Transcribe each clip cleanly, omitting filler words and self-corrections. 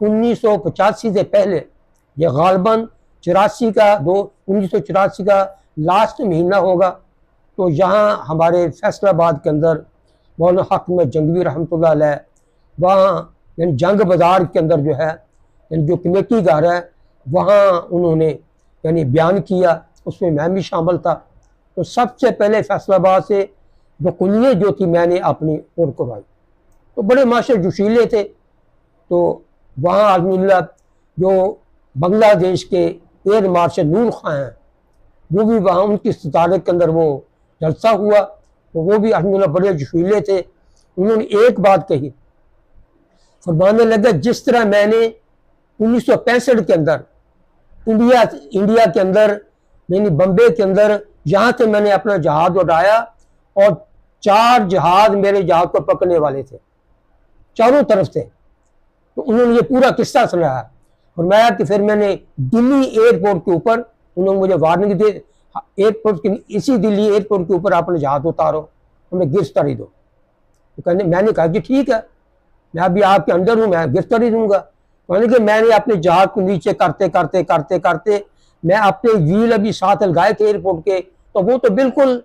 1985 से पहले, ये गालबन 1984 का लास्ट महीना होगा, तो यहाँ हमारे फैसलाबाद के अंदर मौलाना हाकिम जंगवी रहमतुल्लाह अलैह, वहाँ यानी जंग बाज़ार के अंदर जो है यानी जो कमेटी घर है, वहाँ उन्होंने यानी बयान किया, उसमें मैं भी शामिल था। तो सबसे पहले फैसलाबाद से जो कुलियत जो थी मैंने अपनी और करवाई, तो बड़े माशर जोशीले थे। तो वहाँ अल्हम्दुलिल्लाह जो बांग्लादेश के एयर मार्शल नूर खां हैं, वो भी वहाँ उनकी सदारत के अंदर वो जलसा हुआ, तो वो भी अल्हम्दुलिल्लाह बड़े जोशीले थे। उन्होंने एक बात कही, फरमाने लगे जिस तरह मैंने 1965 के अंदर इंडिया के अंदर यानी बम्बे के अंदर यहाँ से मैंने अपना जहाज उड़ाया और 4 जहाज मेरे जहाज को पकड़ने वाले थे चारों तरफ से, तो उन्होंने ये पूरा किस्सा सुनाया। और मैं कि फिर मैंने दिल्ली एयरपोर्ट के ऊपर, उन्होंने मुझे वार्निंग दी, एयरपोर्ट के इसी दिल्ली एयरपोर्ट के ऊपर अपने जहाज उतारो, हमें गिरफ्तारी दो। तो कहने मैंने कहा कि ठीक है, मैं अभी आपके अंदर हूँ, मैं गिरफ्तारी दूंगा। कहने कि मैंने अपने जहाज को नीचे करते करते करते करते मैं अपने व्हील अभी साथ लगाए थे एयरपोर्ट के, तो वो तो बिल्कुल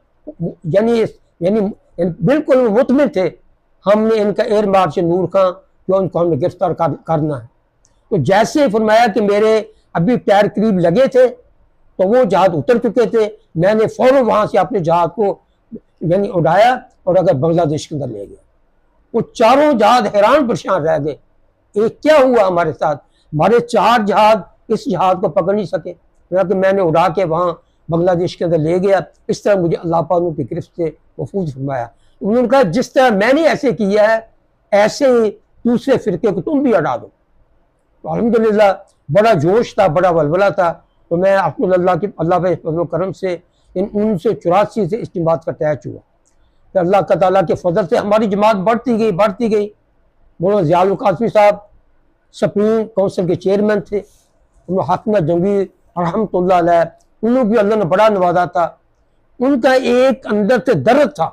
यानी यानी बिल्कुल मुतमिन थे, हमने इनका एयर मार्शल नूर खां जो उनको हमने गिरफ्तार करना है। तो जैसे फरमाया कि मेरे अभी पैर करीब लगे थे, तो वो जहाज उतर चुके थे, मैंने फौरन वहाँ से अपने जहाज को यानी उड़ाया और अगर बांग्लादेश के अंदर ले गया। वो चारों जहाज हैरान परेशान रह गए, ये क्या हुआ हमारे साथ, हमारे 4 जहाज इस जहाज को पकड़ नहीं सके, कि मैंने उड़ा के वहाँ बांग्लादेश के अंदर ले गया। इस तरह मुझे अल्लाह पाक की गिरफ्त से महफूज फरमाया। उन्होंने कहा जिस तरह मैंने ऐसे किया है, ऐसे ही दूसरे फिरके को तुम भी उड़ा दो। तो अल्हम्दुलिल्लाह बड़ा जोश था, बड़ा वलवला था। तो मैं अल्लाह के फज़ल करम से इन 1984 से इस जमात का तैच हुआ। तो अल्लाह ताला के फजल से हमारी जमात बढ़ती गई। मौलाना ज़ियाउल कासिमी साहब सुप्रीम काउंसिल के चेयरमैन थे, उन्होंने हाकिम जंगवी रहमतुल्लाह अलैह, उन्होंने भी अल्लाह ने बड़ा नवाजा था। उनका एक अंदर से दर्द था,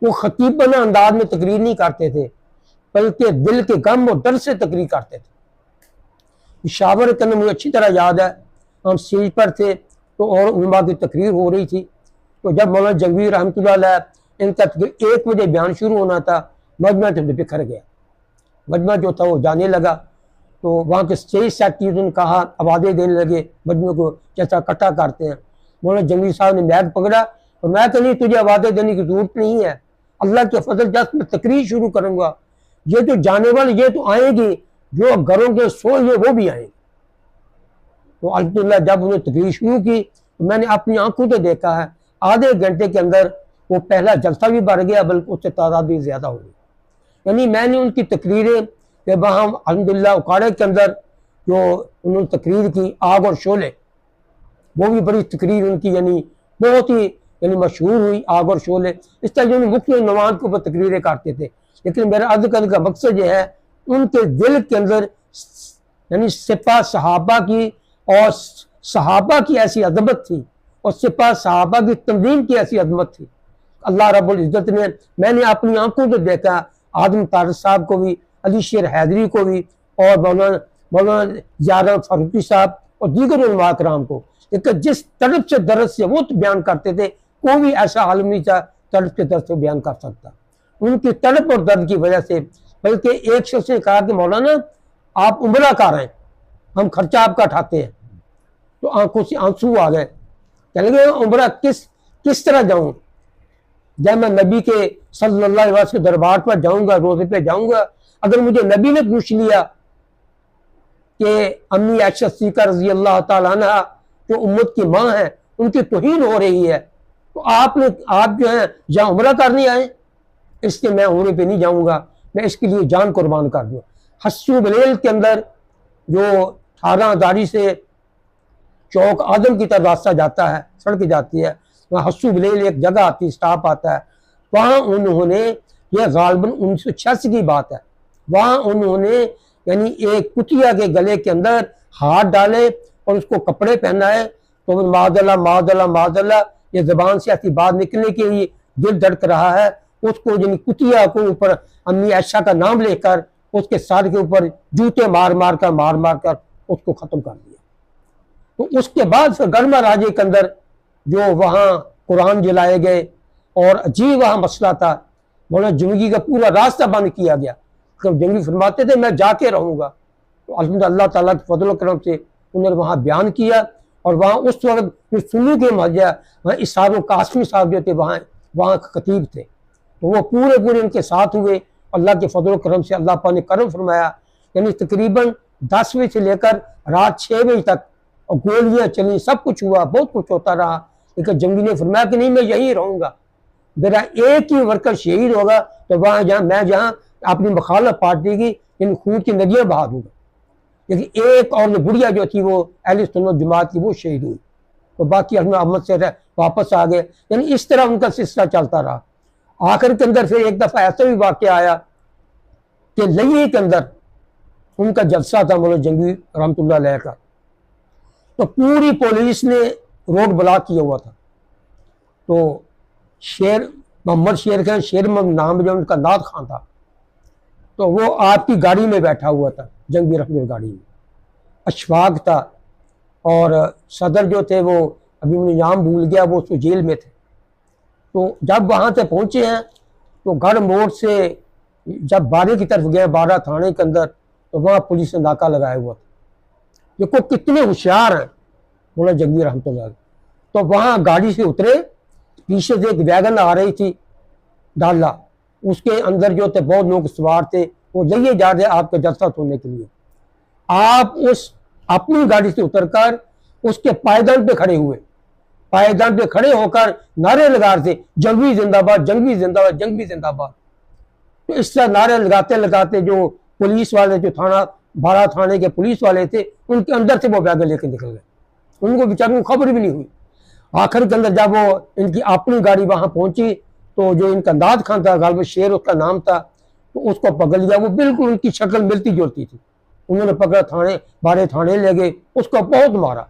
वो खतीबना अंदाज में तकरीर नहीं करते थे, बल्कि दिल के गम और दर्द से तकरीर करते थे। शावर करने मुझे अच्छी तरह याद है, हम स्टेज पर थे तो और उलमा की तकरीर हो रही थी। तो जब मौलाना जंगवी रहमतुल्लाह अलैह इनका 1 बजे बयान शुरू होना था, मजमा तो बिखर गया, मजमा जो था वो जाने लगा। तो वहाँ के स्टेज सेक्रेटरी ने कहा, आवाज़ें देने लगे मजमे को जैसा इकट्ठा करते हैं। मौलाना जंगवी साहब ने मैक पकड़ा और मैं तो नहीं, तुझे आवाज़ें देने की जरूरत नहीं है, अल्लाह के फजल जब मैं तकरीर शुरू करूँगा, ये जो जाने वाले ये तो आएंगी, जो घरों के सोए वो भी आएंगे। तो अल्हम्दुलिल्लाह जब उन्होंने तकरीर शुरू की तो मैंने अपनी आंखों से देखा है, आधे घंटे के अंदर वो पहला जलसा भी बढ़ गया, बल्कि उससे तादाद भी ज़्यादा हो गई। यानी मैंने उनकी तकरीरें कि वहाँ अल्हम्दुलिल्लाह उकाड़े के अंदर जो उन्होंने तकरीर की आग और शोले, वो भी बड़ी तकरीर उनकी यानी बहुत ही यानी मशहूर हुई, आग और शोले। इस तरह जो मुख्य नवाज के ऊपर तकरीरें करते थे। लेकिन मेरा अर्ज करने का मकसद ये है, उनके दिल के अंदर यानी सिपा सहाबा की और सहाबा की ऐसी अजमत थी और सिपा सहाबा की तंजीम की ऐसी अजमत थी। अल्लाह रब्बुल इज़्ज़त ने, मैंने अपनी आंखों से देखा, आदम तारिक साहब को भी, अली शेर हैदरी को भी, और मौलाना ज़िया फारूकी साहब और दीगर उलमा कराम को, लेकिन जिस तड़प से दर्द से वो बयान करते थे, कोई भी ऐसा आलम नहीं था तड़प के दर्द से बयान कर सकता। उनकी तड़प और दर्द की वजह से, बल्कि एक शख्स ने कहा कि मौलाना आप उम्रा कर रहे हैं, हम खर्चा आपका उठाते हैं। तो आंखों से आंसू आ गए, कहने लगे उम्रा किस तरह जाऊं, जब मैं नबी के सल्लल्लाहु अलैहि वसल्लम के दरबार पर जाऊंगा, रोजे पे जाऊंगा, अगर मुझे नबी ने पूछ लिया कि अम्मी आयशा सिद्दीक़ा रज़ी अल्लाह ताला अन्हा जो उम्मत की माँ है, उनकी तौहीन हो रही है, तो आप जो है जहाँ उम्रा करने आए, इसके मैं उम्रे पे नहीं जाऊंगा, मैं इसके लिए जान कुर्बान कर दूँ। हस्सू बलेल के अंदर जो 18 दारी से चौक आदम की तरफ रास्ता जाता है, सड़क जाती है, वहाँ हस्सू बलेल एक जगह आती है, स्टाफ आता है, वहाँ उन्होंने, यह गालबन 1986 की बात है, वहाँ उन्होंने यानी एक कुतिया के गले के अंदर हाथ डाले और उसको कपड़े पहनाए। तो मादल्ला मादल्ला मादल्ला, ये जबान से ऐसी बात निकलने के लिए दिल धड़क रहा है, उसको यानी कुतिया को ऊपर अम्मी आयशा का नाम लेकर उसके सर के ऊपर जूते मार मार कर उसको ख़त्म कर दिया। तो उसके बाद फिर गर्मा राजे के अंदर जो वहाँ कुरान जलाए गए और अजीब वहाँ मसला था, मौलाना जंगी का पूरा रास्ता बंद किया गया। तो जंगी फरमाते थे मैं जाके रहूँगा, तो अल्हम्दुलिल्लाह ताला के फजल करम से उन्होंने वहाँ बयान किया। और वहाँ उस वक्त सुन्नी के मौजा वहाँ इसाब कासमी साहब जो थे वहाँ खतीब थे, तो वो पूरे उनके साथ हुए। अल्लाह के फजल करम से अल्लाह पाक ने करम फरमाया, यानी तकरीबन 10 बजे से लेकर रात 6 बजे तक और गोलियाँ चली, सब कुछ हुआ, बहुत कुछ होता रहा। लेकिन जंगी ने फरमाया कि नहीं मैं यहीं रहूँगा, मेरा एक ही वर्कर शहीद होगा तो वहाँ जहाँ अपनी मुखालिफ पार्टी की इन खून की नदियाँ बहा दूँगा। लेकिन एक और बुढ़िया जो थी वो अहले सुन्नत जमात की वो शहीद हुई, तो बाकी अहमद से वापस आ गए। यानी इस तरह उनका सिलसिला चलता रहा। आखिर के अंदर फिर एक दफ़ा ऐसा भी वाक़या आया कि लई के अंदर उनका जलसा था मौलाना जंगी रहमतुल्लाह अलैह का, तो पूरी पुलिस ने रोड ब्लॉक किया हुआ था। तो मोहम्मद शेर मोहम्मद नाम जो उनका नाथ खान था, तो वो आपकी गाड़ी में बैठा हुआ था, जंगी रहमतुल्लाह गाड़ी में। अशफाक था और सदर जो थे वो अभी मुझे नाम भूल गया, वो उसको जेल में थे। तो जब वहाँ से पहुँचे हैं तो घर मोड़ से जब बारे की तरफ गए, बारा थाने के अंदर, तो वहाँ पुलिस ने नाका लगाया हुआ था। देखो कितने होशियार हैं मौलाना जंगी रहमतुल्लाह। तो वहाँ गाड़ी से उतरे, पीछे से एक वैगन आ रही थी डाला, उसके अंदर जो थे बहुत लोग सवार थे, वो लिए जा रहे आपके जलसा सुनने के लिए। आप उस अपनी गाड़ी से उतरकर उसके पायदान पे खड़े हुए, पायदान पे खड़े होकर नारे लगा रहे थे जंगी जिंदाबाद, जंगी जिंदाबाद, जंगी जिंदाबाद। तो इस तरह नारे लगाते लगाते जो पुलिस वाले, जो बारा थाने के पुलिस वाले थे, उनके अंदर से वो वैगन लेके निकल गए। उनको बेचारों को खबर भी नहीं हुई। आखिर के अंदर जब वो इनकी अपनी गाड़ी वहां पहुंची तो जो इनका नाथ खान था, गालिब शेर उसका नाम था, तो उसको पकड़ लिया। वो बिल्कुल उनकी शक्ल मिलती जुलती थी। उन्होंने पकड़ा, बारे थाने ले गए, उसको बहुत मारा।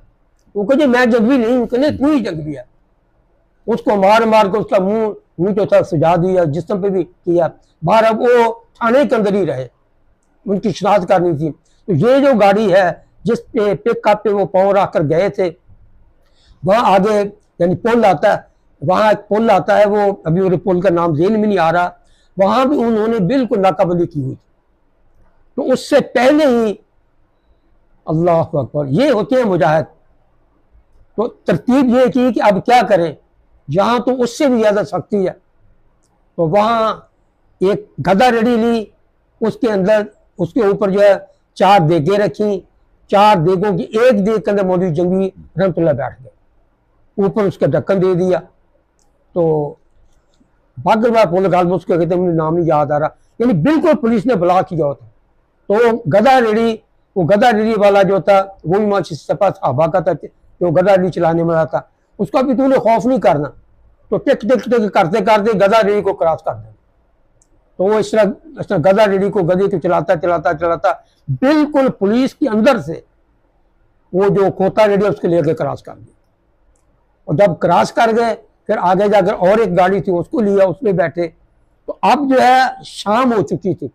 वो कहे मैं जंगली नहीं, कहने तू ही जंगली है। उसको मार मार के उसका मुंह जो था सजा दिया, जिस्म पे भी किया। बाहर अब वो थाने के अंदर ही रहे, उनकी शनाख्त करनी थी। तो ये जो गाड़ी है जिस पे पिकअप पे वो पाँव रख कर गए थे, वहाँ आगे यानी पुल आता है, वहाँ एक पुल आता है, वो अभी वो पुल का नाम जेल में नहीं आ रहा, वहाँ भी उन्होंने बिल्कुल नाकाबंदी की हुई थी। तो उससे पहले ही अल्लाह अकबर, ये होते हैं मुजाहिद। तो तरतीब ये की कि अब क्या करें, यहाँ तो उससे भी ज़्यादा सख्ती है। तो वहाँ एक गदा रेडी ली, उसके अंदर उसके ऊपर जो है 4 देगें रखी। 4 देगों की एक देग के अंदर मौलवी जंगी रहमतुल्लाह बैठ गए, ऊपर उसका ढक्कन दे दिया। तो बागरवा पुल गालिब उसके कहते हैं, मुझे नाम नहीं याद आ रहा, यानी बिल्कुल पुलिस ने ब्लॉक किया होता। तो गदा रेडी, वो गदा रेडी वाला जो था वो इमाम सपा सहाबा का था, जो गदा रेडी चलाने वाला था, उसका भी तूने खौफ नहीं करना। तो टिक टिक टिक करते करते गदा रेडी को क्रॉस कर देना। तो वो इस तरह गदा रेडी को गदे को चलाता चलाता चलाता बिल्कुल पुलिस के अंदर से वो जो खोता रेडी उसके लेकर क्रॉस कर दिया। और जब क्रॉस कर गए फिर आगे जाकर और एक गाड़ी थी, उसको लिया, उसमें बैठे। तो अब जो है शाम हो चुकी थी।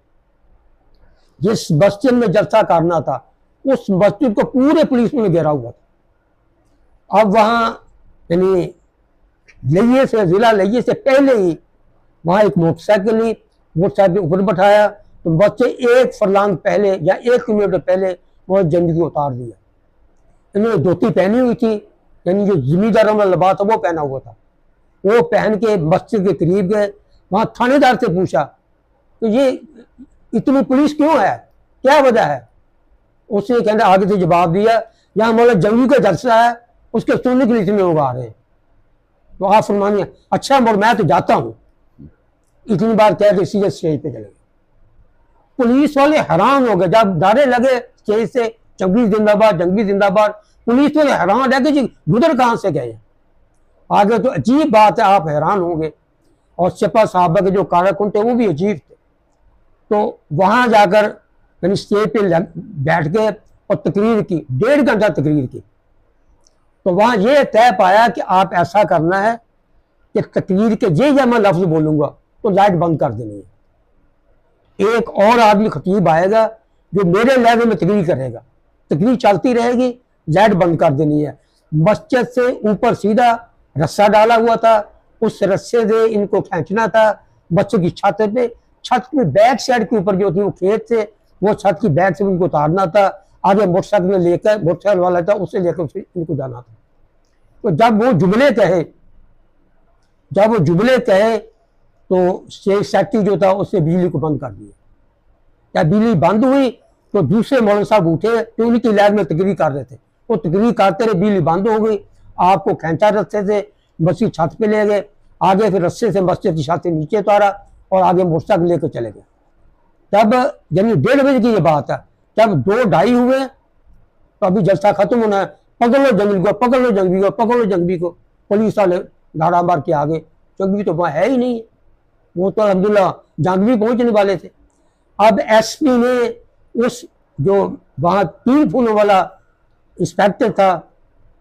जिस मस्जिद में जलसा करना था उस मस्जिद को पूरे पुलिस ने घेरा हुआ था। अब वहाँ यानी जिला लइये से पहले ही वहाँ एक मोटरसाइकिल ली, मोटरसाइकिल ऊपर बैठाया, तो बच्चे 1 फरलांग पहले या 1 किलोमीटर पहले वो जिंदगी उतार दिया। इन्होंने धोती पहनी हुई थी, यानी जो जिम्मेदारों का लिबास था वो पहना हुआ था। वो पहन के मस्जिद के करीब गए, वहाँ थानेदार से पूछा तो ये इतनी पुलिस क्यों है, क्या वजह है? उसने कहने आगे से जवाब दिया, यहाँ मौलाना जंगी का जलसा है, उसके सुनने के लिए इतने लोग आ रहे हैं। तो आप फरमानिए अच्छा मोर मैं तो जाता हूँ। इतनी बार कह के सीधे स्टेज पे चले गए। पुलिस वाले हैरान हो गए जब नारे लगे स्टेज से जंगी जिंदाबाद, जंगी जिंदाबाद। पुलिस वाले हैरान रह गए जी गुजर कहाँ से गए आगे। तो अजीब बात है, आप हैरान होंगे। और सपा साहबा के जो कारकुन थे वो भी अजीब थे। तो वहाँ जाकर यानी स्टेज पे बैठ गए और तकरीर की, 1.5 घंटा तकरीर की। तो वहाँ ये तय पाया कि आप ऐसा करना है कि तकरीर के जे या मैं लफ्ज़ बोलूँगा तो लाइट बंद कर देनी है। एक और आदमी खतीब आएगा जो मेरे लहजे में तकरीर करेगा, तकरीर चलती रहेगी, लाइट बंद कर देनी है। मस्जिद से ऊपर सीधा रस्सा डाला हुआ था, उस रस्से से इनको खींचना था मस्जिद की छत पे, छत की बैक साइड के ऊपर जो थी वो खेत थे, वो छत की बैक से उनको उतारना था, आगे मोटरसाइकिल लेकर, मोटरसाइकिल वाला था उससे लेकर इनको जाना था। तो जब वो जुमले कहे तो सेक्रेटरी जो था उससे बिजली को बंद कर दिया। जब बिजली बंद हुई तो दूसरे मौलाना साहब उठे तो उनकी लैब में तकरीर कर रहे थे, वो तकरीर करते रहे, बिजली बंद हो गई, आपको खींचा रस्से से मस्जिद छत पे ले गए, आगे फिर रस्से से मस्जिद की छत से नीचे उतारा और आगे मोटरसाइकिल लेकर चले गए। तब यानी 1:30 बजे की ये बात है, जब 2-2:30 हुए तो अभी जलसा खत्म होना है, पकड़ लो जंगली को, पकड़ लो जंगली को, पकड़ लो जंगली को। पुलिस वाले धाड़ा मार के आगे, जंगली तो वहां है ही नहीं, वो तो अल्हम्दुलिल्लाह जंगली पहुंचने वाले थे। अब एसपी ने उस जो वहां 3 फूलों वाला इंस्पेक्टर था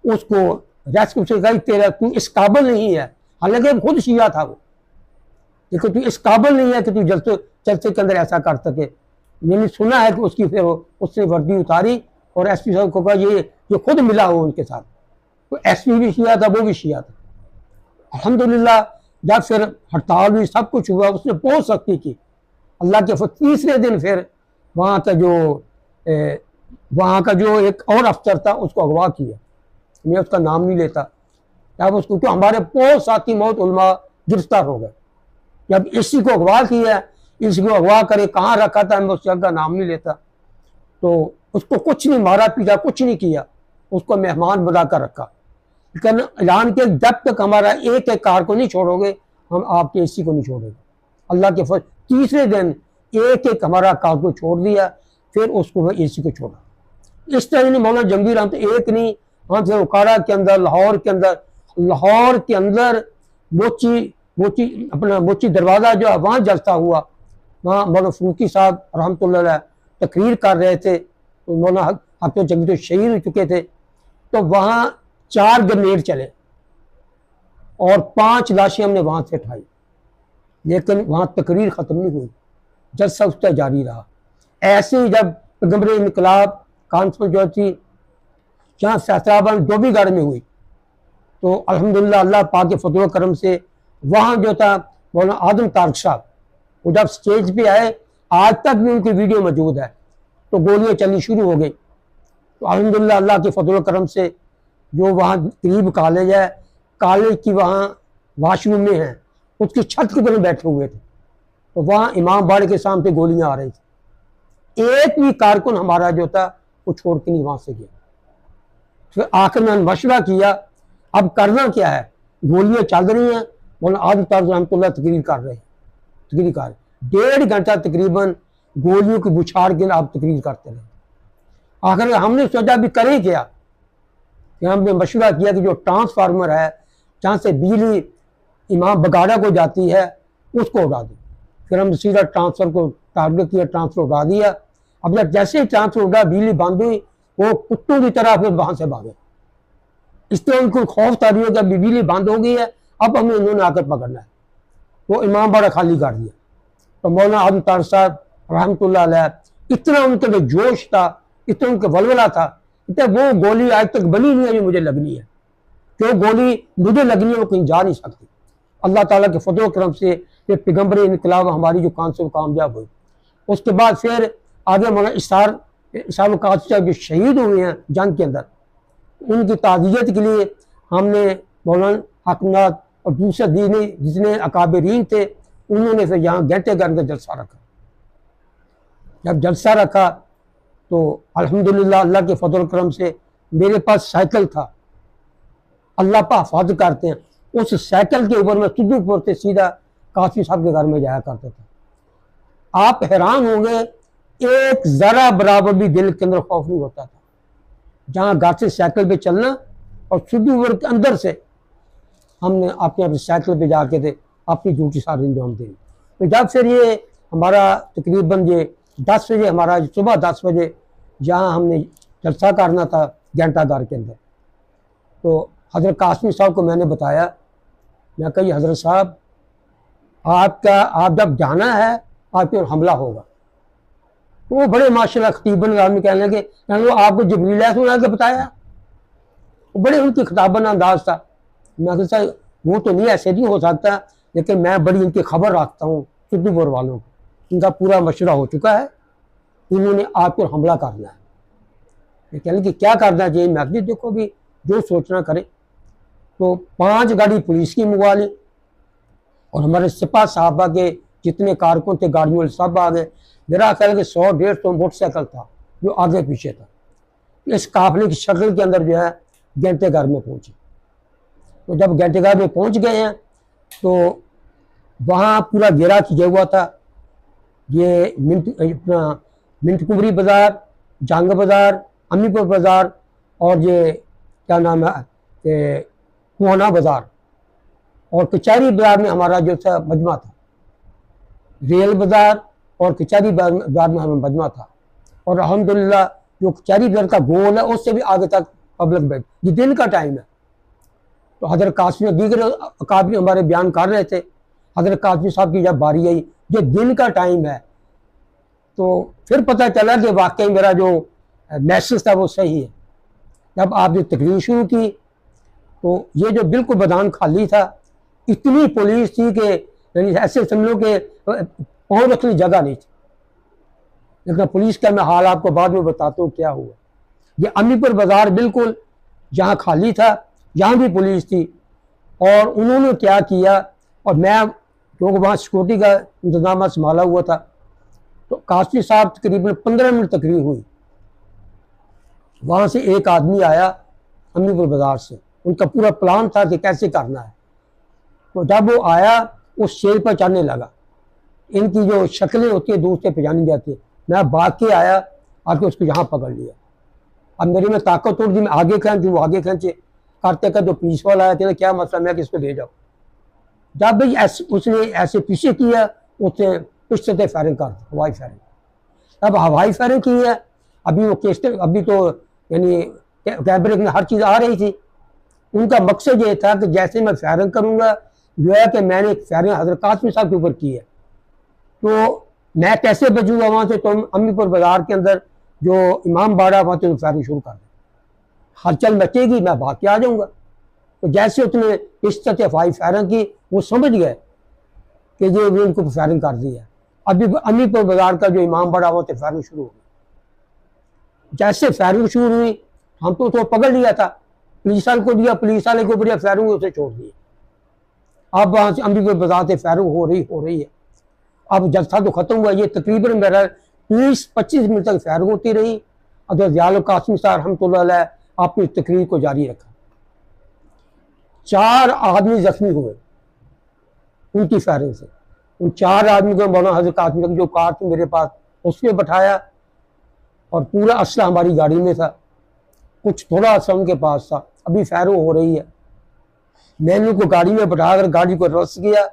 उसको रेस्क्यू से कहा तेरा तू इस काबिल नहीं है, हालांकि खुद शिया था वो, देखो तू इस काबिल नहीं है कि तू जलसे के अंदर ऐसा कर सके। मैंने सुना है कि उसकी फिर उसने वर्दी उतारी और एसपी साहब को कहा ये खुद मिला हो उनके साथ, तो एसपी भी शिया था, वो भी शिया था। अल्हम्दुलिल्लाह जब फिर हड़ताल हुई, सब कुछ हुआ, उसने बहुत सख्ती की। अल्लाह के फिर तीसरे दिन फिर वहाँ का जो एक और अफसर था उसको अगवा किया, मैं उसका नाम नहीं लेता, जब उसको तो हमारे बहुत साथी मौत उलमा गिरफ्तार हो गए। जब इसी को अगवा किया, इसी को अगवा करे कहाँ रखा था, मैं उस जगह का नाम नहीं लेता, तो उसको कुछ नहीं मारा पीटा, कुछ नहीं किया, उसको मेहमान बनाकर रखा। लेकिन ऐलान के जब तक हमारा एक कार को नहीं छोड़ोगे हम आपके इसी को नहीं छोड़ेंगे। अल्लाह के फजल तीसरे दिन एक हमारा कार को छोड़ दिया, फिर उसको एसी को छोड़ा। इस तरह मौलाना जंगीर हम तो एक नहीं, हम से उकाड़ा के अंदर, लाहौर के अंदर मोची दरवाज़ा जो है वहाँ जलसा हुआ, वहाँ मौलाना फरूकी साहब रहमतुल्लाह अलैह तकरीर कर रहे थे, तो मौलाना हक तो जंगीर तो शहीद हो चुके थे, तो वहाँ 4 ग्रेनेड चले और 5 लाशें हमने वहाँ से उठाई, लेकिन वहाँ तकरीर ख़त्म नहीं हुई, जलसा उसका जारी रहा। ऐसे ही जब पैगंबर इनकलाब कॉन्फ्रेंस जो थी जहाँ फैसलाबाद डोबीगढ़ में हुई, तो अल्हम्दुलिल्लाह अल्लाह पाक के फजल करम से वहाँ जो था मौलाना आदम तारक साहब वो जब स्टेज पे आए, आज तक भी उनकी वीडियो मौजूद है, तो गोलियाँ चलनी शुरू हो गई। तो अल्हम्दुलिल्लाह अल्लाह के फजल करम से जो वहाँ करीब कॉलेज है, कॉलेज की वहाँ वाशरूम में है, उसकी छत के ऊपर बैठे हुए थे, तो वहाँ इमाम बाड़े के सामने गोलियाँ आ रही थी। एक भी कारकुन हमारा जो था वो छोड़ के नहीं वहाँ से गया। फिर आखिर में मशवरा किया, अब करना क्या है, गोलियाँ चल रही हैं, मौलाना आदम तारक रहमतुल्लाह तकरीर कर रहे हैं, 1.5 घंटा तकरीबन गोलियों की बुछाड़ के आप तकरीर करते रहे। आखिर हमने सोचा भी करें क्या, कि हमने मशवरा किया कि जो ट्रांसफार्मर है जहाँ से बिजली इमाम बगाड़ा को जाती है उसको उड़ा दें। फिर हम सीधा ट्रांसफर को टारगेट किया, ट्रांसफर उड़ा दिया। अब जब जैसे ही ट्रांसफर उड़ा, बिजली बंद हुई, वो कुत्तों की तरह फिर वहाँ से भागे। इस तरह उनको खौफ था कि अब बिजली बंद हो गई है, अब हमें उन्होंने आकर पकड़ना है, वो इमाम बाड़ा खाली कर दिया। तो मौलाना आदम तारक साहब रहमतुल्लाह अलैह, इतना उनके में जोश था, इतना उनका वलवला था, इतना वो गोली आज तक बनी नहीं है जो मुझे लगनी है, जो गोली मुझे लगनी है वो कहीं जा नहीं सकती। अल्लाह ताला के फजल करम से ये पैगंबर इनकलाब हमारी जो कांसे कामयाब हुई। उसके बाद फिर आगे मौलाना इसार जो शहीद हुए हैं जंग के अंदर, उनकी ताज़ियत के लिए हमने मौलाना हकमनाथ और दूसरे दीनी जितने अकाबरीन थे उन्होंने फिर यहाँ घंटे घर का जलसा रखा। जब जलसा रखा तो अल्हम्दुलिल्लाह अल्लाह के फजल करम से मेरे पास साइकिल था, अल्लाह का हिफाजत करते हैं, उस साइकिल के ऊपर मैं सुदूपुर से सीधा काशी साहब के घर में जाया करता था। आप हैरान होंगे, एक जरा बराबर भी दिल के अंदर खौफ नहीं होता था। जहाँ घर से साइकिल पे चलना और सुदूपुर के अंदर से हमने अपने साइकिल पे जाके थे अपनी ड्यूटी सारी अंजाम देनी। तो जब फिर ये हमारा तकरीबन ये 10 बजे, हमारा सुबह 10 बजे जहाँ हमने जलसा करना था घंटाघर के अंदर, तो हज़रत कासमी साहब को मैंने बताया, मैं कही हज़रत साहब आप जब जाना है आपके ऊपर हमला होगा। तो वो बड़े माशाल्लाह खतीबन आदमी कहने लगे, आपको जिब्रील ने के बताया। बड़े उनकी खिताबन अंदाज था। मैं कहता वो तो नहीं, ऐसे नहीं हो सकता, लेकिन मैं बड़ी इनकी खबर रखता हूँ सिद्दीपुर वालों को, इनका पूरा मशवरा हो चुका है, इन्होंने आपके ऊपर हमला करना है। ये कहने कि क्या करना चाहिए। मैं कहती देखो भी जो सोचना करे। तो 5 गाड़ी पुलिस की मंगवा ली और हमारे सिपा साहबा के जितने कारकुन थे गाड़ियों वाले सब आ गए। मेरा ख्याल कि 100-150 मोटरसाइकिल था जो आगे पीछे था। इस काफले की शक्ल के अंदर जो है घंटेघर में पहुंचे। तो जब घंटेघर में पहुंच गए हैं तो वहाँ पूरा घेरा किया हुआ था। ये मिंटकुमरी बाज़ार, जंग बाज़ार, अमीपुर बाज़ार और ये क्या नाम है कुहाना बाज़ार और कचहरी बाज़ार में हमारा जो था मजमा था। रेल बाज़ार और कचहरी बाज़ार में हमें मजमा था। और अल्हम्दुलिल्लाह जो कचहरी बाज़ार का गोल है उससे भी आगे तक पब्लिक बैठ। ये दिन का टाइम है। तो हज़रत कासमी दीगर अकाबरी हमारे बयान कर रहे थे। हज़रत कासमी साहब की जब बारी आई, ये दिन का टाइम है, तो फिर पता चला कि वाकई मेरा जो मैसेज था वो सही है। जब आपने तकरीर शुरू की तो ये जो बिल्कुल मैदान खाली था, इतनी पुलिस थी कि ऐसे समझो कि पाँव रखने की जगह नहीं थी। लेकिन पुलिस का मैं हाल आपको बाद में बताता हूँ क्या हुआ। ये अमीपुर बाज़ार बिल्कुल जहाँ खाली था, यहाँ भी पुलिस थी। और उन्होंने क्या किया, और मैं क्योंकि वहाँ सिक्योरिटी का इंतजाम संभाला हुआ था, तो कासमी साहब तकरीबन 15 मिनट तकरीर हुई। वहाँ से एक आदमी आया अमीपुर बाज़ार से, उनका पूरा प्लान था कि कैसे करना है। तो जब वो आया उस शेर पर चढ़ने लगा। इनकी जो शक्लें होती है दूर से पहचानी जाती है। मैं भाग के आया, आके उसको यहाँ पकड़ लिया। अब मेरे में ताकत उड़ दी, मैं आगे खींचूँ, वो आगे खींचे, करते करते पुलिस वाला आया, क्या मसला, मैं किसको ले जाऊँ। जब भाई उसने ऐसे पीछे किया, उसने पिछले से फायरिंग कर दी, हवाई फायरिंग। अब हवाई फायरिंग की है, अभी वो केस अभी तो यानी कैमरे में हर चीज़ आ रही थी। उनका मकसद ये था कि जैसे मैं फायरिंग करूँगा, जो है कि मैंने एक फायरिंग हज़रत कासमी साहब के ऊपर की है, तो मैं कैसे बचूँगा वहाँ से। तो अमीपुर बाज़ार के अंदर जो इमाम बाड़ा वहाँ से फायरिंग शुरू कर दी, हलचल मचेगी, मैं भाग के आ जाऊँगा। तो जैसे उसने इस तरह हवाई फायरिंग की, वो समझ गए कि ये उनको फायरिंग कर दी है। अभी अमीपुर बाज़ार का जो इमाम बाड़ा वहाँ से फायरिंग शुरू हो गई। जैसे फायरिंग शुरू हुई, हम तो पकड़ लिया था, पुलिस वाले को दिया, पुलिस वाले के ऊपर फायरिंग उसे छोड़ दी। अब वहाँ से अमीपुर बाज़ार से फायरिंग हो रही है। अब जलसा तो खत्म हुआ, ये तकरीबन मेरा 20-25 मिनट तक फायरिंग होती रही। हज़रत ज़ियाउल कासिम साहब रहमतुल्लाह अलैह अपनी तकरीर को जारी रखा। 4 आदमी जख्मी हुए उनकी फायरिंग से। उन 4 आदमी को मौलाना हज़रत कासिम की जो कार थी मेरे पास, उसमें बैठाया और पूरा असला हमारी गाड़ी में था। कुछ थोड़ा असला उनके पास था। अभी फायरिंग हो रही है, मैंने उनको गाड़ी में बैठाकर गाड़ी को रस किया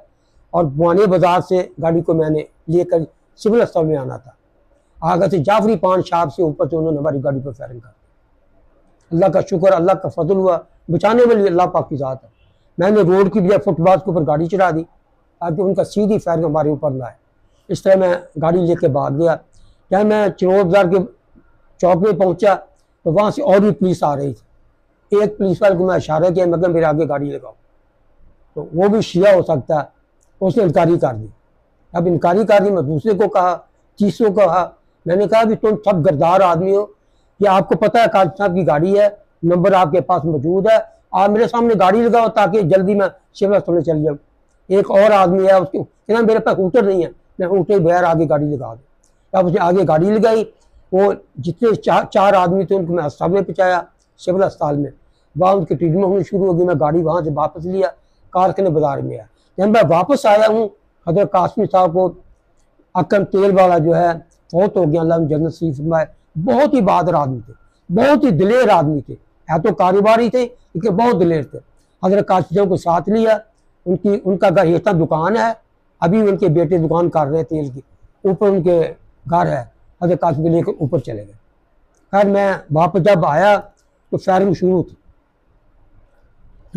और पुराने बाज़ार से गाड़ी को मैंने लेकर सिविल अस्पताल में आना था। आगे से जाफरी पान शाप से ऊपर से उन्होंने हमारी गाड़ी पर फायरिंग कर दी। अल्लाह का शुक्र, अल्लाह का फजल हुआ, बचाने वाली अल्लाह पाक की ज़ात है। मैंने रोड की बजाय फुटपाथ के ऊपर गाड़ी चढ़ा दी ताकि उनका सीधी फायरिंग हमारे ऊपर ना आए। इस तरह मैं गाड़ी लेके भाग गया। क्या मैं चिनोर बाज़ार के चौक में पहुँचा तो वहाँ से और भी पुलिस आ रही थी। एक पुलिस वाले को मैं इशारा किया, मगर मेरे आगे गाड़ी लगाओ, तो वो भी शिया हो सकता है, उसने इनकारी कर दी। अब इनकारी कर दी, मैं दूसरे को कहा, तीसरे को कहा। मैंने कहा भी तुम सब गद्दार आदमी हो, कि आपको पता है काजी साहब की गाड़ी है, नंबर आपके पास मौजूद है, आप मेरे सामने गाड़ी लगाओ ताकि जल्दी मैं सिविल अस्पताल चल जाऊँ। एक और आदमी है, उसके कहना मेरे पास हूटर नहीं है, मैं हूटर बगैर आगे गाड़ी लगा दूँ। अब उसने आगे गाड़ी लगाई। वो जितने 4 आदमी थे उनको मैं अस्पताल में पहुँचाया, सिविल अस्पताल में। वहाँ उनकी ट्रीटमेंट होनी शुरू हो गई। मैं गाड़ी वहाँ से वापस लिया, कारखाने बाज़ार में आया। जब मैं वापस आया हूँ, हज़रत कासमी साहब को अकम तेल वाला जो है फौत हो गया, अल्लाह ने जन्नत नसीब फरमाए। बहुत ही बहादुर आदमी थे, बहुत ही दिलेर आदमी थे। है तो कारोबारी थे लेकिन बहुत दिलेर थे। हज़रत कासमी साहब को साथ लिया। उनका घर हेता दुकान है, अभी उनके बेटे दुकान कर रहे तेल की, ऊपर उनके घर है। हज़रत कासमी को लेकर ऊपर चले गए। खैर मैं वापस जब आया तो फायरिंग शुरू थी।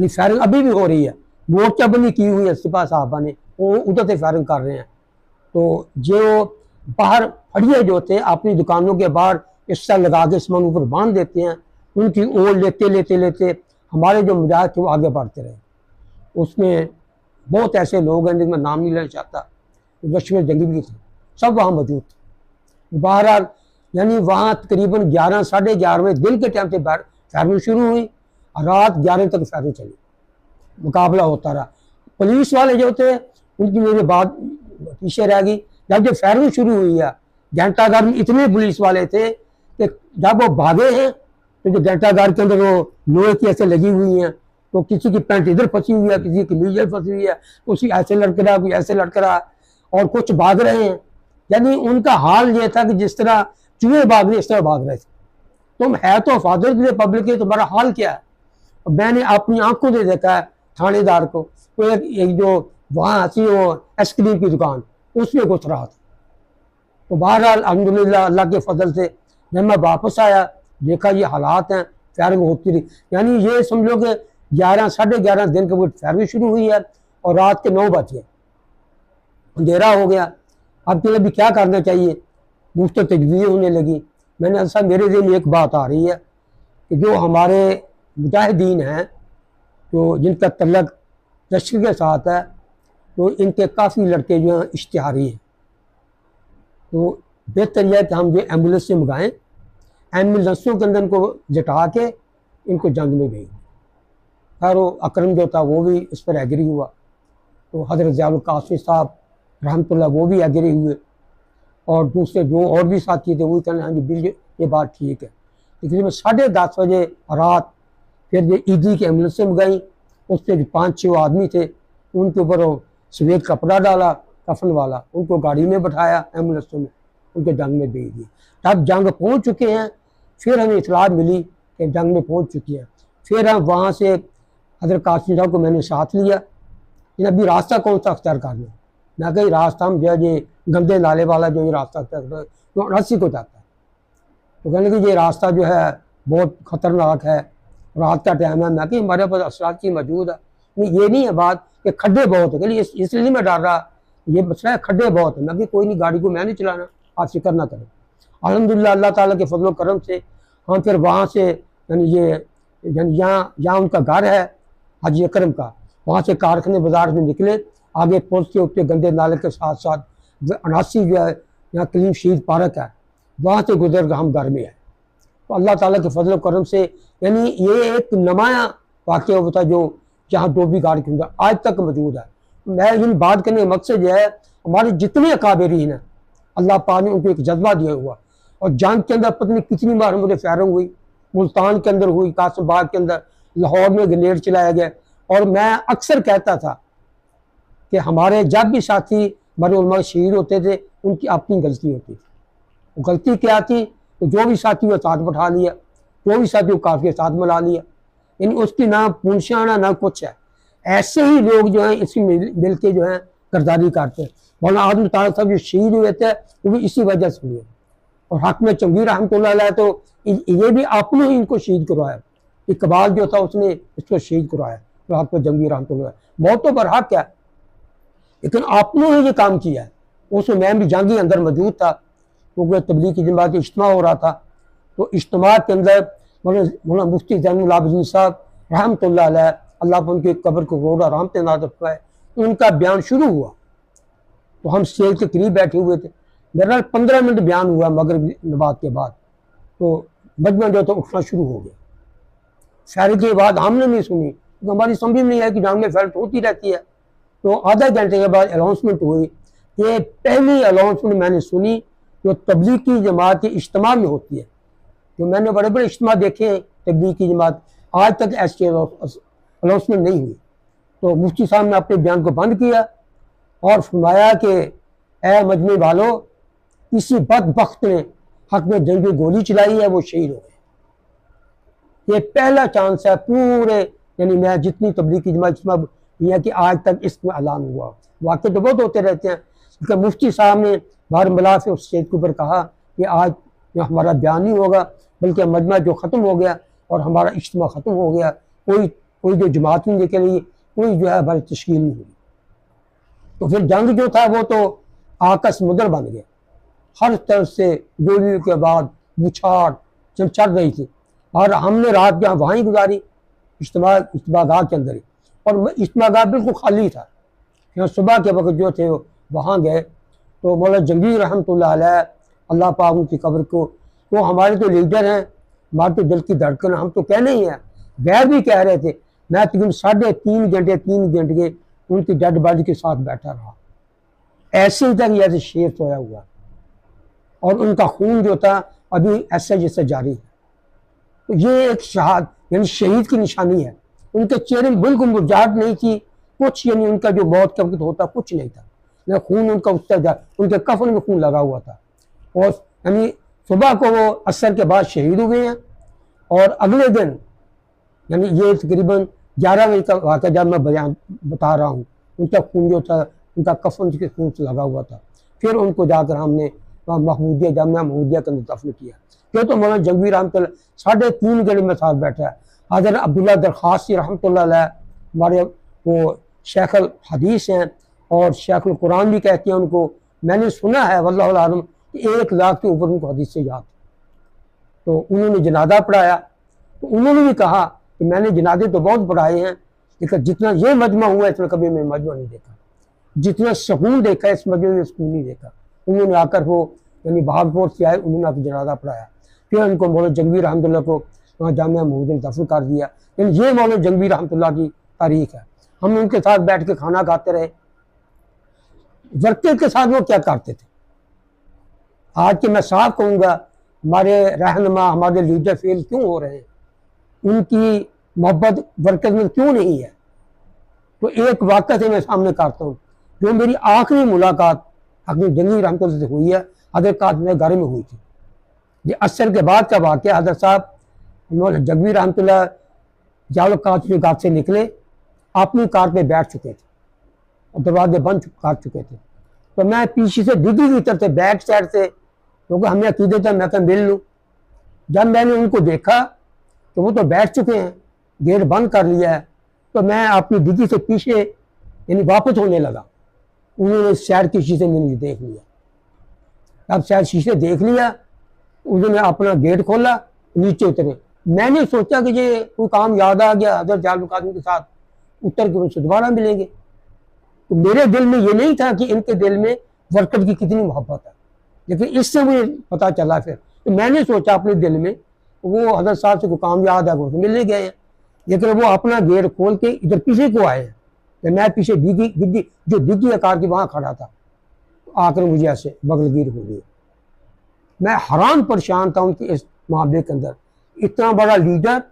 फायरिंग अभी भी हो रही है, मोर्चाबंदी की हुई है सिपा साहबा ने, वो उधर से फायरिंग कर रहे हैं। तो जो बाहर फड़िए जो थे अपनी दुकानों के बाहर इस तरह लगा के सामान ऊपर बांध देते हैं, उनकी ओर लेते लेते लेते हमारे जो मुजाहिद थे वो आगे बढ़ते रहे। उसमें बहुत ऐसे लोग हैं जिनमें नाम नहीं लेना चाहता, लश्कर जंगी भी थे, सब वहाँ मौजूद थे। बहरहाल यानी वहाँ तकरीबन 11 साढ़े 11 दिन के टाइम से फायरिंग शुरू हुई और रात 11 तक फायरिंग चली, मुकाबला होता रहा। पुलिस वाले जो थे उनकी मेरी बात पीछे रह गई। जब फायरिंग शुरू हुई है, घंटाघर में इतने पुलिस वाले थे कि जब वो भागे हैं तो जो घंटाघर के अंदर वो लोहे की ऐसे लगी हुई हैं, तो किसी की पैंट इधर फंसी हुई है, किसी की नीचे फंसी हुई है, कोई ऐसे लड़क रहा, कोई ऐसे लड़क रहा, और कुछ भाग रहे हैं। यानी उनका हाल ये था कि जिस तरह चूहे भाग रहे इस तरह भाग रहे थे। तुम है तो फादर पब्लिक के, तुम्हारा हाल क्या है? मैंने अपनी आंखों से देखा है थानेदार को, तो एक जो वहाँ हंसी वो आइसक्रीम की दुकान उसमें घुस रहा था। तो बहरहाल अल्हम्दुलिल्लाह अल्लाह के फजल से जब मैं वापस आया देखा ये हालात हैं, फायरिंग होती रही। यानी ये समझो कि 11 साढ़े 11 दिन के फायरिंग शुरू हुई है और रात के 9 बज गए, अंधेरा हो गया। अब के लिए भी क्या करना चाहिए, मुफ्त तजवीज़ होने लगी। मैंने ऐसा मेरे दिल में एक बात आ रही है कि जो हमारे मुजाहिदीन हैं तो जिनका तल्लक लश्कर के साथ है, तो इनके काफ़ी लड़के जो हैं इश्तिहारी हैं। तो बेहतर यह है कि हम जो एम्बुलेंस से मंगाएँ, एम्बुलेंसों के अंदर इनको जटा के इनको जंग में भेज। खैर वो अकरम जो था वो भी इस पर एग्री हुआ, तो हज़रत ज़ियाउल कासिम साहब रहमतुल्लाह वो भी एग्री हुए, और दूसरे जो और भी साथी थे वो कहने हाँ जी बिल्कुल ये बात ठीक है। तकरीबन 10:30 बजे रात फिर ये ईदी की एम्बुलेंस से मंगाई, उससे 5-6 आदमी थे, उनके ऊपर सफ़ेद कपड़ा डाला कफन वाला, उनको गाड़ी में बैठाया एम्बुलेंसों में, उनके जंग में भेज दिए। तब जंग पहुँच चुके हैं, फिर हमें इतला मिली कि जंग में पहुँच चुकी है। फिर हम वहाँ से हज़रत कासिम साहब को मैंने साथ लिया, इन अभी रास्ता कौन सा अख्तियार करना। मैं कही रास्ता हम जो है ये गंदे नाले वाला जो ये रास्ता अख्तियार कर तो रस्सी को जाता है। तो कहने कि ये रास्ता जो है बहुत ख़तरनाक है, रात का टाइम है। मैं कि हमारे पास असरात की मौजूद है, नहीं ये नहीं है बात कि खड्डे बहुत है, कहली इसलिए नहीं मैं डर रहा, ये मसला है खड्डे बहुत है। मैं कि कोई नहीं, गाड़ी को मैं नहीं चलाना, आप फिक्र ना करें। अल्हम्दुलिल्लाह अल्लाह ताला के फजल करम से हम फिर वहाँ से यानी यहाँ उनका घर है हाजी अकरम का, वहाँ से कारखाने बाजार में निकले, आगे पहुँचते होते गंदे नाले के साथ साथ 79 जो है यहाँ कलीम शहीद पार्क है, वहाँ से गुजर हम घर में आए। तो अल्लाह ताला के फजल करम से यानी ये एक नुमाया वाक़या होता जो जहाँ डोबी गाड़ के अंदर आज तक मौजूद है। मैं इन बात करने का मकसद यह है हमारे जितने अकाबरीन हैं अल्लाह पाक ने उनको एक जज्बा दिया हुआ, और जंग के अंदर पत्नी कितनी बार मुझे फायरिंग हुई, मुल्तान के अंदर हुई, कासिम बाग के अंदर, लाहौर में ग्रेनेड चलाया गया। और मैं अक्सर कहता था कि हमारे जब भी साथी हमारे उलमा शहीद होते थे उनकी अपनी गलती होती थी। वो गलती क्या थी, तो जो भी साथी वो साथ बैठा लिया, जो भी साथी वो काफ़ी साथ मिला लिया, यानी उसकी ना पुंछाना ना कुछ है। ऐसे ही लोग जो हैं इसकी मिल के जो है गर्दारी करते हैं। मौलाना आज़म तारक साहब जो शहीद हुए थे वो भी इसी वजह से हुए, और हाकिम जंगवीर रहमतुल्लाह अलैह तो ये भी आपने ही इनको शहीद करवाया। इकबाल जो था उसने इसको शहीद करवाया, तो हाकिम जंगवीर रहमतुल्लाह मौत तो बरहक है, लेकिन आपने ही ये काम किया है। उसमें मैं भी जंग के अंदर मौजूद था, क्योंकि तबलीग की जमात इज्तिमा हो रहा था। तो इज्तिमा के अंदर मौलाना मुफ्ती ज़ैनुल आबिदीन साहब रहमतुल्लाह अलैह, अल्लाह उनकी कब्र को रोड़ा राम पे नाज़िल फरमाए, उनका बयान शुरू हुआ। तो हम स्टेज के करीब बैठे हुए थे, मेरा 15 मिनट बयान हुआ मगरिब नमाज के बाद, तो मजमा जो तो उठना शुरू हो गया। फायरिंग के बाद हमने नहीं सुनी, तो हमारी समझ में नहीं आया कि जंग में फायरिंग होती रहती है। तो आधा घंटे के बाद अनाउंसमेंट हुई, ये पहली अनाउंसमेंट मैंने सुनी जो तबलीग की जमात के इज्तिमा में होती है। जो मैंने बड़े बड़े इज्तिमा देखे हैं तबलीग की जमात, आज तक ऐसी अनाउंसमेंट नहीं हुई। तो मुफ्ती साहब ने अपने बयान को बंद किया और फरमाया कि ए मजमे वालों, किसी बदबख्त ने हक में जंगी गोली चलाई है, वो शहीद हो गए। ये पहला चांस है पूरे, यानी मैं जितनी तबलीग की जमात यह कि आज तक इसमें ऐलान हुआ। वाक़े तो बहुत होते रहते हैं, क्योंकि मुफ्ती साहब ने बारमला से उस स्टेज के ऊपर कहा कि आज हमारा बयान नहीं होगा, बल्कि मजमा जो ख़त्म हो गया और हमारा इज्तिमा ख़त्म हो गया, कोई जो जमात नहीं के लिए कोई जो है हमारी तश्कील नहीं हुई। तो फिर जंग जो था वो तो आग का समुद्र बन गया। हर तरफ से गोलियों के बाद बुछार जब चल रही थी, और हमने रात यहाँ वहीं गुजारी, इज्तिमागाह के अंदर ही, और इज्तिमागाह बिल्कुल खाली था। यहाँ सुबह के वक्त जो थे वहाँ गए तो मौलाना जंगीर रहमतुल्लाह अलैह, अल्लाह पाक उनकी कब्र को, वो हमारे तो लीडर हैं, हमारे तो दिल की धड़कन, हम तो कहने ही हैं। गैर भी कह रहे थे, मैं तकरीबन 3.5 घंटे उनकी डेड बॉडी के साथ बैठा रहा, ऐसे ही था कि जैसे शेर सोया हुआ, और उनका खून जो था अभी ऐसे जैसे जारी है। तो ये एक शहाद यानी शहीद की निशानी है। उनके चेहरे में बिल्कुल मुरझाहट नहीं थी, कुछ यानी उनका जो मौत का वक्त होता कुछ नहीं था, या खून उनका उठता जा, उनके कफन में खून लगा हुआ था। और यानी सुबह को वो असर के बाद शहीद हुए हैं, और अगले दिन यानी ये तकरीबन 11 बजे का वाक़या जब मैं बयान बता रहा हूँ, उनका खून जो था उनका कफन के खून से लगा हुआ था। फिर उनको जाकर हमने महमूदिया जामिया महमूदिया के अंदर दफन किया। फिर तो मौलाना जंगवीर रहमतुल्लाह 3.5 घंटे में साथ बैठा है। हज़रत अब्दुल्ला दरखासी रहमतुल्लाह अलैह हमारे वो शेख अल हदीस हैं और शेख अल कुरान भी कहते हैं उनको। मैंने सुना है वल्लाहु आलम कि 1 लाख के ऊपर उनको हदीस से याद। तो उन्होंने जनाजा पढ़ाया, तो उन्होंने भी कहा कि मैंने जनाजे तो बहुत पढ़ाए हैं, लेकिन जितना ये मजमा हुआ इतना कभी मैं मजमा नहीं देखा, जितना सुकून देखा इस मजमे में सुकून नहीं देखा। उन्होंने आकर वो यानी बहावलपुर से आए, उन्होंने आकर जनाजा पढ़ाया। फिर उनको मौलाना जंगवीर रहमतुल्लाह को वहाँ जामिया महमूदिया में दफन कर दिया। यानी ये मौलाना जंगवीर रहमतुल्लाह की तारीख है। हम उनके साथ बैठ के खाना खाते रहे। वर्कर के साथ वो क्या करते थे, आज के मैं साफ कहूँगा, हमारे रहनुमा हमारे लीडर फेल क्यों हो रहे हैं, उनकी मोहब्बत वर्कर में क्यों नहीं है। तो एक वाक़या से मैं सामने करता हूँ, जो मेरी आखिरी मुलाकात अपनी जंगीर रहमतुल्लाह से हुई है, हज़रत कादर घर में हुई थी। ये असर के बाद का वाक़या, हज़रत साहब जंगीर रहमतुल्लाह जाल कादरी घाट से निकले, अपनी कार पे बैठ चुके थे और दरवाजे बंद कर चुके थे। तो मैं पीछे से डिग्गी की तरफ से बैक साइड से, क्योंकि हमें अकीदत था मैं मिल लूँ। जब मैंने उनको देखा तो वो तो बैठ चुके हैं, गेट बंद कर लिया है, तो मैं अपनी डिग्गी से पीछे यानी वापस होने लगा। उन्होंने साइड के शीशे में मुझे देख लिया। अब साइड शीशे देख लिया, उन्होंने अपना गेट खोला, नीचे उतरे। मैंने सोचा कि ये कोई काम याद आ गया, हज़रत जाल कादरी के साथ उतर के उनसे दोबारा मिलेंगे। तो मेरे दिल में ये नहीं था कि इनके दिल में वर्कर की कितनी मोहब्बत है, लेकिन इससे मुझे पता चला। फिर तो मैंने सोचा अपने दिल में वो हज़रत साहब से कोई काम याद है, वो तो मिलने गए हैं, लेकिन वो अपना गेट खोल के इधर पीछे को आए हैं। तो मैं पीछे डिग्गी आकार की वहाँ खड़ा था, आकर मुझे ऐसे बगलगीर हो गई। मैं हैरान परेशान था उनके इस मामले के अंदर। इतना बड़ा लीडर,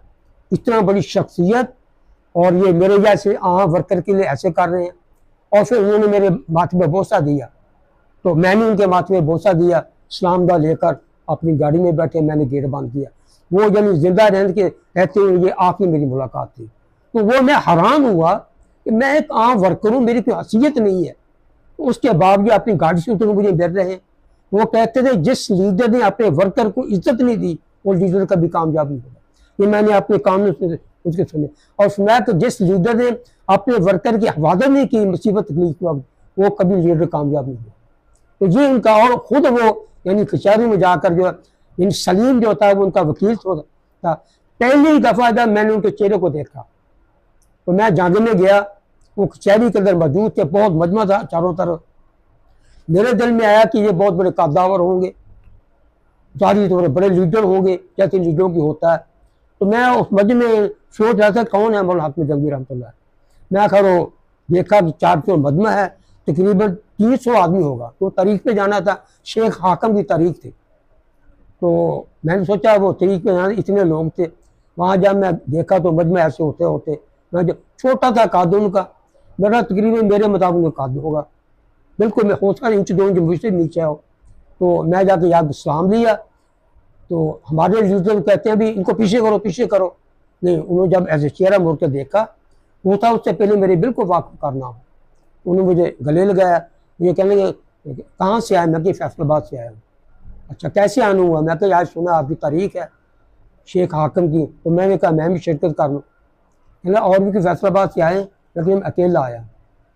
इतना बड़ी शख्सियत, और ये मेरे जैसे वर्कर के लिए ऐसे कर रहे हैं। और फिर उन्होंने मेरे माथे में बोसा दिया, तो मैंने उनके माथे में बोसा दिया, सलामदा लेकर अपनी गाड़ी में बैठे, मैंने गेट बंद किया। वो यानी जिंदा रहने के रहते हुए ये आखिरी मेरी मुलाकात थी। तो वो मैं हैरान हुआ कि मैं एक आम वर्कर हूँ, मेरी कोई हैसियत नहीं है, तो उसके बावजूद अपनी गाड़ी से उतर मुझे मिल रहे हैं। वो कहते थे जिस लीडर ने अपने वर्कर को इज्जत नहीं दी वो लीडर कभी कामयाब नहीं होगा। ये मैंने अपने कानों से उसके सुने और सुना कि जिस लीडर ने अपने वर्कर की हिफाजत नहीं की मुसीबत तकलीफ के वक्त, वो कभी लीडर कामयाब नहीं हुआ। तो ये उनका, और खुद वो यानी कचहरी में जाकर जो यानी सलीम जो होता है वो उनका वकील था। पहली दफ़ा जब मैंने उनके चेहरे को देखा तो मैं जाने में गया, वो कचहरी के अंदर मौजूद थे, बहुत मजमा था चारों तरफ। मेरे दिल में आया कि ये बहुत बड़े कद्दावर होंगे, जारी तौर बड़े लीडर होंगे जैसे लीडरों की होता है। तो मैं उस मजमे में सोच रहा था कौन है मौलाना हाकिम जंगवीर रहमतुल्लाह। मैं खैर देखा कि 400 मजमा है, तकरीबन 300 आदमी होगा। तो तारीख पे जाना था, शेख हाकम की तारीख थी। तो मैंने सोचा वो तारीख पे जाना, इतने लोग थे वहाँ। जब मैं देखा तो मजमा ऐसे होते होते, मैं जब छोटा था काद उनका, मेरा तकरीबन मेरे मुताबिक काद होगा बिल्कुल, मैं हो सकता 1-2 इंच मुझसे नीचे आओ। तो मैं जाके याद सलाम लिया, तो हमारे लीडर कहते हैं भी इनको पीछे करो पीछे करो। नहीं, उन्होंने जब ऐसे चेहरा मोड़ के देखा, वो था उससे पहले मेरे बिल्कुल वाक़ करना हो। उन्होंने मुझे गले लगाया, मुझे कहने लगे कहाँ से आए? मैं कि फैसलाबाद से आया हूँ। अच्छा, कैसे आना हुआ? मैं कहा आज सुना आपकी तारीख है शेख हाकिम की। तो मैंने कहा मैं भी शिरकत कर लूँ। कहना और भी कि फैसलाबाद से आए, लेकिन मैं अकेला आया।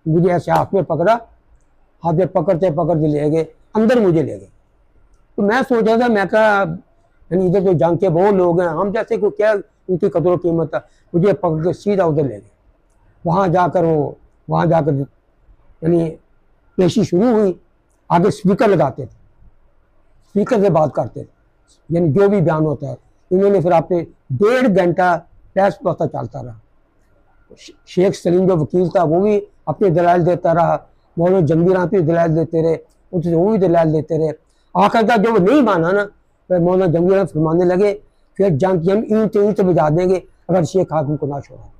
मुझे ऐसे हाथ में पकड़ा हाथ में पकड़ते पकड़ते ले गए, अंदर मुझे ले गए। तो मैं सोच रहा था, मैं कहा यानी इधर जो जंग के बहुत लोग हैं, हम जैसे को क्या उनकी कदर कीमत है। मुझे पकड़ के सीधा उधर ले गए। वहाँ जाकर यानी पेशी शुरू हुई। आगे स्पीकर लगाते थे, स्पीकर से बात करते थे, यानी जो भी बयान होता है। इन्होंने फिर आपने 1.5 घंटा प्रेस पता चलता रहा। शेख सलीम जो वकील था वो भी अपने दलाल देता रहा, मौलाना जंगीर रहमत भी दलाल देते रहे, उनसे वो भी दलाल देते रहे। आखिर का जब वो नहीं माना ना, फिर मौलाना जंगीर रहमत फरमाने लगे फिर जंग की हम ईंट बजा देंगे अगर शेख हाकिम को ना छोड़ा।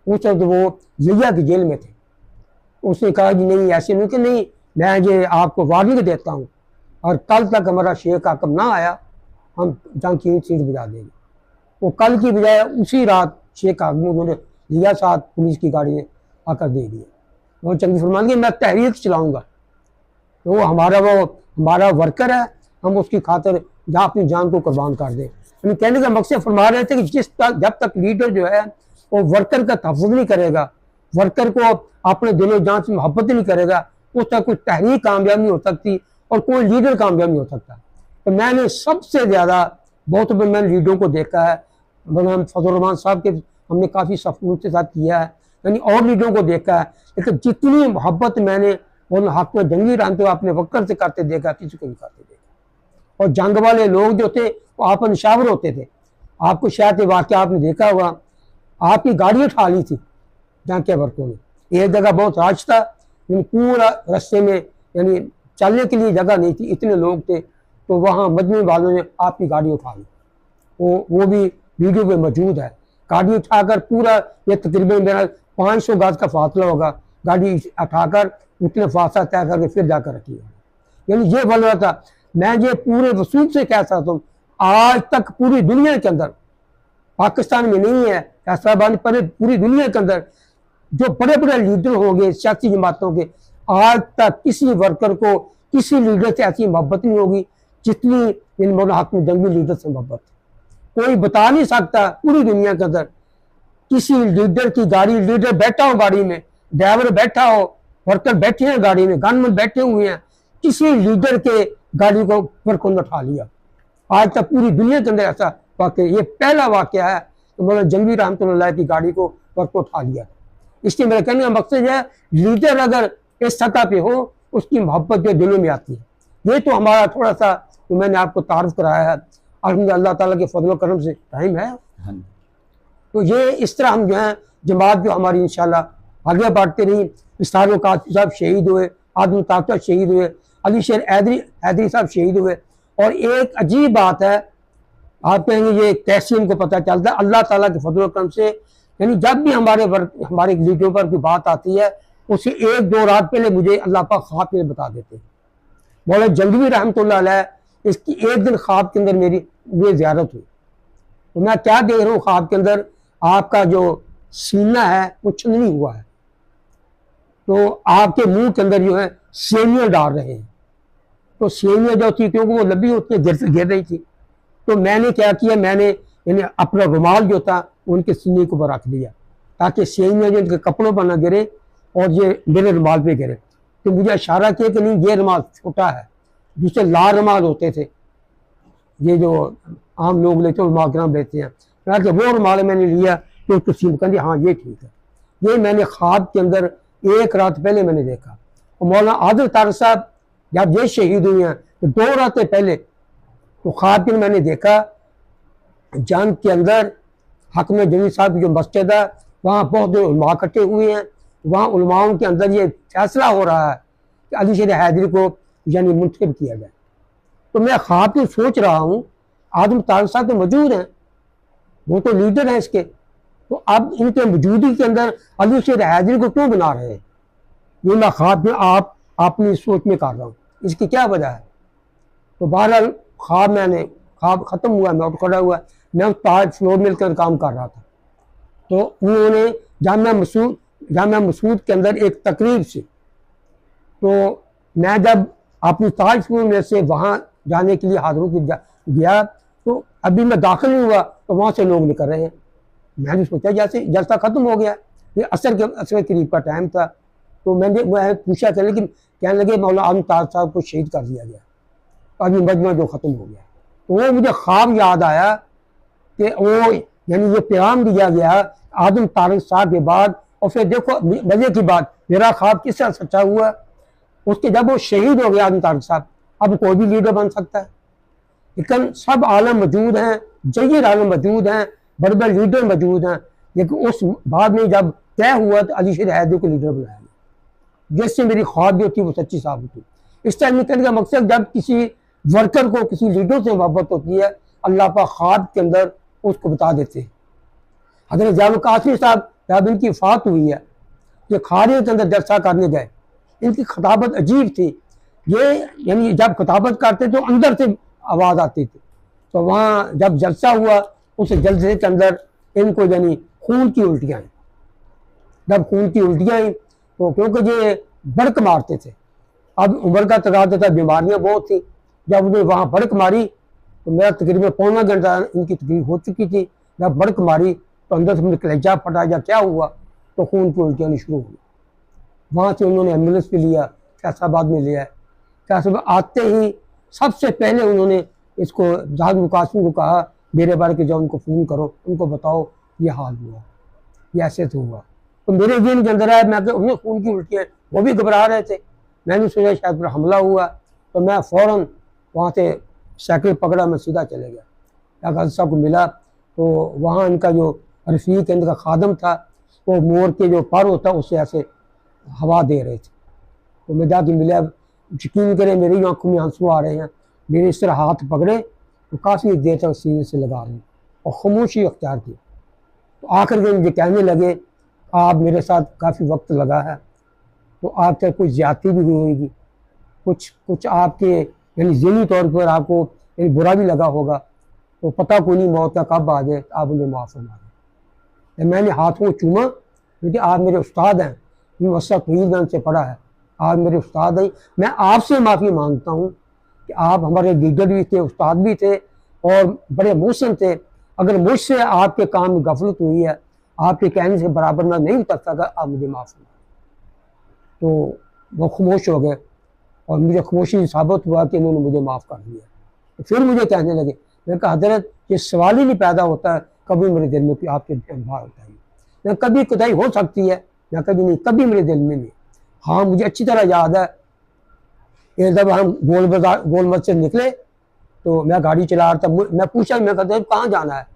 उस वक्त वो लिया की जेल में थे। उसने कहा कि नहीं, ऐसे नहीं कि नहीं, मैं ये आपको वार्निंग देता हूँ और कल तक हमारा शेख हाकिम ना आया, हम जंग की ईंट बजा देंगे। वो कल की बजाय उसी रात शेख हाकिम उन्होंने लिया, साथ पुलिस की गाड़ी में आकर दे दिया। वो चंगी फरमान के मैं तहरीक चलाऊँगा, तो वो हमारा वर्कर है, हम उसकी खातिर जहाँ अपनी जान को कुर्बान कर दें। यानी कहने का मकसद फरमा रहे थे कि जब तक लीडर जो है वो वर्कर का तहफ़्फ़ुज़ नहीं करेगा, वर्कर को अपने दिलो जान से मोहब्बत नहीं करेगा, उस तक कोई तहरीक कामयाब नहीं हो सकती और कोई लीडर कामयाब नहीं हो सकता। तो मैंने सबसे ज़्यादा बहुत मैंने लीडरों को देखा है, फजल रहमान साहब के हमने काफ़ी सफर के साथ किया है, यानी और लीडरों को देखा है, लेकिन जितनी मोहब्बत मैंने हाकिम जंगीर रहमत अपने वक्र से करते देखा, किसी को नहीं करते देखा। और जंग वाले लोग जो थे वो आप निशावर होते थे। आपको शायद ये वाक़या आपने देखा हुआ, आपकी गाड़ी उठा ली थी जंग के वर्कों ने। एक जगह बहुत राज था, पूरा रास्ते में यानी चलने के लिए जगह नहीं थी, इतने लोग थे, तो वहाँ मजमे वालों ने आपकी गाड़ी उठा ली। वो भी वीडियो में मौजूद है। गाड़ी उठाकर पूरा ये तकरीबन मेरा 500 गज का फासला होगा, गाड़ी उठाकर उतने फासला तय करके फिर जाकर रखी है। यानी ये बोल रहा था, मैं ये पूरे वसूल से कह सकता हूँ, आज तक पूरी दुनिया के अंदर, पाकिस्तान में नहीं है फैसलाबाद पर, पूरी दुनिया के अंदर जो बड़े बड़े लीडर हो गए सियासी जमातों के, आज तक किसी वर्कर को किसी लीडर से ऐसी मोहब्बत नहीं होगी जितनी इन मौलाना हाकिम जंगीर लीडर से मोहब्बत। कोई बता नहीं सकता पूरी दुनिया के अंदर किसी लीडर की गाड़ी, लीडर बैठा हो गाड़ी में, ड्राइवर बैठा हो, वर्कर बैठे हैं गाड़ी में, गनमैन बैठे हुए हैं, किसी लीडर के गाड़ी को वर्कर ने उठा लिया। आज तक पूरी दुनिया के अंदर ऐसा वाक़या, ये पहला वाक़या है तो मौलाना जंगीर रहमतुल्लाह की गाड़ी को वर्कर उठा लिया। इसलिए मेरा कहने का मकसद है, लीडर अगर इस सतह पे हो उसकी मोहब्बत जो दिलों में आती है। ये तो हमारा थोड़ा सा तो मैंने आपको तारुफ कराया है, अल्हम्दुलिल्लाह ताला के फजल करम से टाइम है। तो ये इस तरह हम जो है जमात जो हमारी इंशाल्लाह आगे बढ़ते रही। इस्तार काफी साहब शहीद हुए, आदम ताकत शहीद हुए, अली शेर हैदरी साहब शहीद हुए। और एक अजीब बात है, आप कहेंगे ये कैसे इनको पता चलता है, अल्लाह ताला के फजल करम से, यानी जब भी हमारे लीडरों पर कोई बात आती है उससे 1-2 रात पहले मुझे अल्लाह पाक ख्वाब में बता देते हैं। मौलाना जंगीर रहमतुल्लाह अलैह इसकी एक दिन ख्वाब के अंदर मेरी ज़ियारत हुई, तो मैं क्या देख रहा हूँ ख्वाब के अंदर, आपका जो सीना है वो छंदनी हुआ है, तो आपके मुंह के अंदर जो है सेवियाँ डाल रहे हैं। तो सेवियाँ जो थी क्योंकि वो लंबी होती है गिर रही थी, तो मैंने क्या किया, मैंने यानी अपना रुमाल जो था उनके सीने के ऊपर रख दिया ताकि सेवियाँ जो उनके कपड़ों पर ना गिरे और ये मेरे रुमाल पे गिरे। तो मुझे इशारा किया कि नहीं ये रुमाल छोटा है, दूसरे लाल रुमाल होते थे, ये जो आम लोग लेते हैं माग्राम लेते हैं, कि वो रुमाल मैंने लिया तो उसको सीम कर दिया, हाँ ये ठीक है। ये मैंने ख्वाब के अंदर 1 रात पहले मैंने देखा। और मौलाना आदिल तारक साहब जब ये शहीद हुए हैं तो 2 रातें पहले तो ख्वाब में मैंने देखा जंग के अंदर हाकिम जंगीर साहब की जो मस्जिद है वहाँ बहुत उलमा इकट्ठे हुए हैं, वहाँ उलमाओं के अंदर ये फैसला हो रहा है कि अली शेर हैदरी को यानी मुंतखब किया जाए। तो मैं ख्वाब में सोच रहा हूँ आदम तारक साहब तो मौजूद हैं, वो तो लीडर हैं इसके, तो अब इनके मौजूदगी के अंदर अली शेर हैदरी को क्यों बना रहे हैं, ये मैं ख्वाब में अपनी सोच में कर रहा हूँ, इसकी क्या वजह है। तो बहरहाल ख्वाब ख़त्म हुआ, मैं खड़ा हुआ, मैं उस ताज फ्लोर मिल कर काम कर रहा था। तो उन्होंने जामिया मसूद के अंदर एक तकरीब से, तो मैं जब अपनी ताज फ्लोर में से वहाँ जाने के लिए हाजिरों की गया तो अभी मैं दाखिल नहीं हुआ तो वहाँ से लोग निकल रहे हैं। मैंने सोचा जैसे जलसा ख़त्म हो गया, ये असर के करीब का टाइम था, तो मैं पूछा कि लेकिन कहने लगे मौला आजम ताज साहब को शहीद कर दिया गया, अभी मजमा जो ख़त्म हो गया। तो वो मुझे ख्वाब याद आया कि वो यानी ये पैगाम दिया गया आजम तारिक साहब के बाद। और फिर देखो मजे की बात, मेरा ख्वाब किस तरह सच्चा हुआ, उसके जब वो शहीद हो गया आजम तारिक साहब, अब कोई भी लीडर बन सकता है। लेकिन सब आलम मौजूद हैं, जय्यद आलम मौजूद हैं, बड़े बड़े लीडर मौजूद हैं, लेकिन उस बाद में जब तय हुआ तो अली शेर हैदरी को लीडर बनाया गया, जिससे मेरी ख्वाब जो थी वो सच्ची साबित हुई। इस टाइम निकलने का मकसद, जब किसी वर्कर को किसी लीडर से मोहब्बत होती है, अल्लाह पाक ख्वाब के अंदर उसको बता देते हैं। हज़रत जावेद कासमी साहब जब इनकी वफ़ात हुई है, ये खारे के अंदर जलसा करने गए, इनकी खिताबत अजीब थी। ये यानी जब खिताबत करते तो अंदर से आवाज़ आती थी। तो वहाँ जब जलसा हुआ, उस जलसे के अंदर इनको यानी खून की उल्टियाँ आई। जब खून की उल्टियाँ आई तो क्योंकि ये बड़क मारते थे, अब उम्र का तकाजा था, बीमारियाँ बहुत थी, जब उन्हें वहाँ बड़क मारी तो मेरा तकरीबन पौना घंटा इनकी तकलीफ हो चुकी थी। जब बड़क मारी तो अंदर से मुझे कलेजा फटा या क्या हुआ, तो खून की उल्टियाँ आनी शुरू हुई। वहाँ से उन्होंने एम्बुलेंस पे लिया, फैसलाबाद में लिया। फैसलाबाद आते ही सबसे पहले उन्होंने इसको जावेद मुकासिम को कहा, मेरे बारे के जाओ उनको फ़ोन करो, उनको बताओ ये हाल हुआ, ये ऐसे तो हुआ। तो मेरे दिन के अंदर आया, मैं उन्हें खून की उल्टियाँ, वो भी घबरा रहे थे। मैंने सोचा शायद पर हमला हुआ, तो मैं फ़ौरन वहाँ से साइकिल पकड़ा, मैं सीधा चले गया। गाजी साहब को मिला तो वहाँ इनका जो रफ़ीक इनका खादम था, वो मोर के जो पर होता उससे ऐसे हवा दे रहे थे। तो मैं जाके मिला, यकीन करें मेरी आंखों में आंसू आ रहे हैं। मेरे इस तरह हाथ पकड़े तो काफ़ी देर तक सीने से लगा रहे और खामोशी अख्तियार की। तो आखिर में मुझे कहने लगे, आप मेरे साथ काफ़ी वक्त लगा है, तो आपसे कुछ ज़्यादती भी हुई होगी, कुछ आपके यानी ज़हनी तौर पर आपको यानी बुरा भी लगा होगा, तो पता कोई नहीं मौत का कब आ जाए, आप उन्हें माफ़ फरमा दें। मैंने हाथों को चूमा, क्योंकि आप मेरे उस्ताद हैं, मैं मसला तवील से पढ़ा है, आप मेरे उस्ताद हैं। मैं आपसे माफ़ी मांगता हूँ कि आप हमारे लीडर भी थे, उस्ताद भी थे और बड़े मोहसिन थे। अगर मुझसे आपके काम में गफलत हुई है, आपके कहने से बराबर में नहीं उतर सका, आप मुझे माफ़ फरमा। तो वो खामोश हो गए और मुझे खामोशी साबित हुआ कि इन्होंने मुझे माफ़ कर दिया। तो फिर मुझे कहने लगे, मैंने कहा हज़रत ये सवाल ही नहीं पैदा होता है कभी मेरे दिल में कि आपके बाहर होता है, मैं कभी कोताही हो सकती है, मैं कभी नहीं, कभी मेरे दिल में नहीं। हाँ मुझे अच्छी तरह याद है, एक जब हम गोल मस्जिद से निकले तो मैं गाड़ी चला रहा था, मैं पूछा, मैं कहता कहाँ जाना है,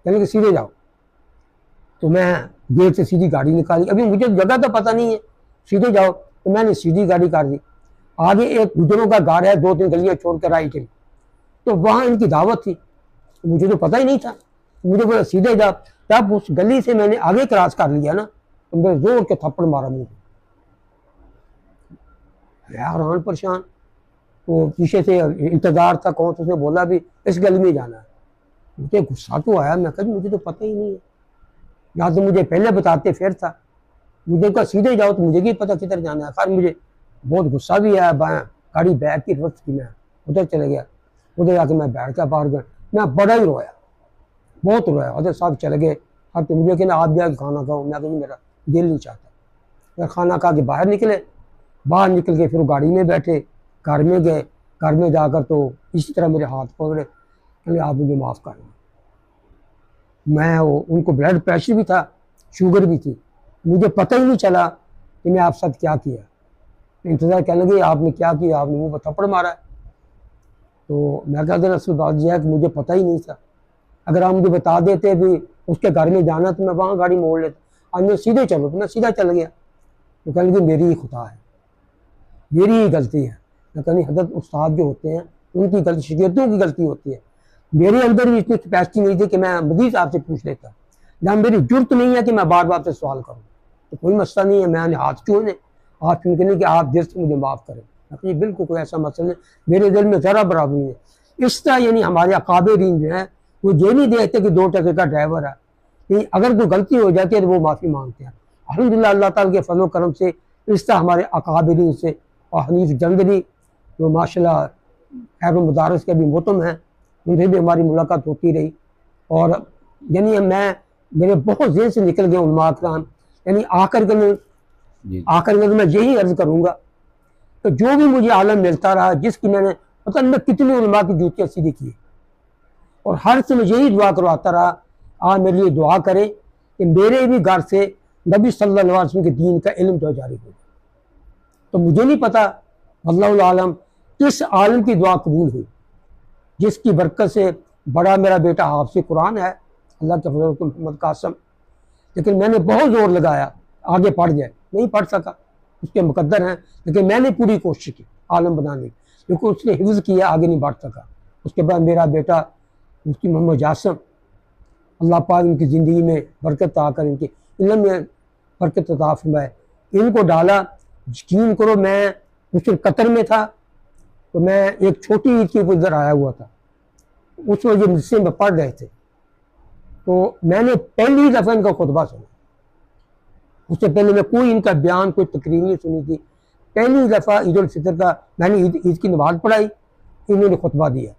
कहने कि सीधे जाओ। तो मैं गेट से सीधी गाड़ी निकाली, अभी मुझे जगह तो पता नहीं है, सीधे जाओ। तो मैंने सीधी गाड़ी कर दी। आगे एक गुजरों का घर है, 2-3 गलियाँ छोड़ कर राइट में, तो वहाँ इनकी दावत थी, तो मुझे तो पता ही नहीं था। मुझे बोला सीधे जा। तब उस गली से मैंने आगे क्रॉस कर लिया ना, तो मैं जोर के थप्पड़ मारा मुझे, हैरान परेशान। तो पीछे से इंतजार था, कौन सा, उसने बोला भी इस गली में जाना है। मुझे गुस्सा तो आया, मैं कहा मुझे तो पता ही नहीं है, या तो मुझे पहले बताते फिर था। मुझे कहा सीधे जाओ, तो मुझे भी पता किधर जाना है। खैर मुझे बहुत गुस्सा भी आया, गाड़ी बैठ की रिवर्स की, मैं उधर चले गया। उधर जाके मैं बैठ गया बाहर गया, मैं बड़ा ही रोया, बहुत रोया। उधर साहब चले गए, अब तो मुझे कहना आप जाके खाना खाओ, मैं कहीं मेरा दिल नहीं चाहता। मैं खाना खा के बाहर निकले, बाहर निकल के फिर गाड़ी में बैठे, घर में गए। घर में जाकर तो इसी तरह मेरे हाथ पकड़े, कहले आप मुझे माफ़ कर दें। मैं उनको ब्लड प्रेशर भी था, शुगर भी थी, मुझे पता ही नहीं चला कि मैं आप साथ क्या किया। इंतज़ार कहने लगे आपने क्या किया, आपने मुँह पर थप्पड़ मारा। तो मैं कहते ना असल बात यह है कि मुझे पता ही नहीं था, अगर आप मुझे बता देते भी उसके घर में जाना तो मैं वहाँ गाड़ी मोड़ लेता। आज मैं सीधे चलो, तो मैं सीधा चल गया। तो कहने लगे मेरी ही खुदा है, मेरी ही गलती है। मैं कहनी हज़रत उस्ताद जो होते हैं उनकी गलती, शिगिर्दों की गलती होती है। मेरे अंदर भी इतनी कैपेसिटी नहीं थी कि मैं मजीद आपसे पूछ लेता, जहाँ मेरी जुर्त नहीं है कि मैं बार बार से सवाल करूँ। तो कोई मसला नहीं है, मैंने हाथ चूने, हाथ चून के नहीं कि आप दिल से मुझे माफ़ करें। ये बिल्कुल कोई ऐसा मसला नहीं, मेरे दिल में ज़रा बराबरी है। इस तरह यानी हमारे अकाबरीन जो है वो ये नहीं देखते कि 2 टके का ड्राइवर है, कि अगर कोई गलती हो जाती है तो वो माफ़ी मांगते हैं। अल्हम्दुलिल्लाह अल्लाह ताला के फजल करम से इस तरह हमारे अकाबरीन से, और हनीफ जंगली जो माशाल्लाह खैर मदारस के भी मोहतम हैं, उनसे भी हमारी मुलाकात होती रही। और यानी मेरे बहुत जेर से निकल गए उलमा कराम। यानी आकर के मैं यही अर्ज़ करूँगा तो जो भी मुझे आलम मिलता रहा, जिसकी मैंने पता नहीं कितनी उलमा की जूतियाँ सीधी की, और हर से मुझे यही दुआ करवाता रहा, आप मेरे लिए दुआ करें कि मेरे भी घर से नबी सल्लल्लाहु अलैहि वसल्लम के दीन का इल्म जो जारी हो। तो मुझे नहीं पता अल्लाहुल आलम किस आलम की दुआ कबूल हुई, जिसकी बरकत से बड़ा मेरा बेटा हाफ़िज़ कुरान है, अल्लाह के फज़ल से मोहम्मद कासिम। लेकिन मैंने बहुत ज़ोर लगाया आगे पढ़ जाए, नहीं पढ़ सका, उसके मुकद्दर हैं, लेकिन मैंने पूरी कोशिश की आलम बनाने की, क्योंकि उसने हिफ्ज़ किया, आगे नहीं बढ़ सका। उसके बाद मेरा बेटा मुफ्ती मोहम्मद जासिम, अल्लाह पाक इनकी ज़िंदगी में बरकत आकर इनके इल्म में बरकत अता फरमाए, इनको डाला। यकीन करो, मैं उस दिन कतर में था, तो मैं एक छोटी ईद के उधर आया हुआ था, उस वक्त मदरसे में पढ़ रहे थे, तो मैंने पहली दफ़ा इनका खुतबा सुना। उससे पहले मैं कोई इनका बयान, कोई तकरीर नहीं सुनी थी। पहली दफ़ा ईद उल फितर का मैंने ईद की नमाज़ पढ़ाई, इन्होंने खुतबा दिया,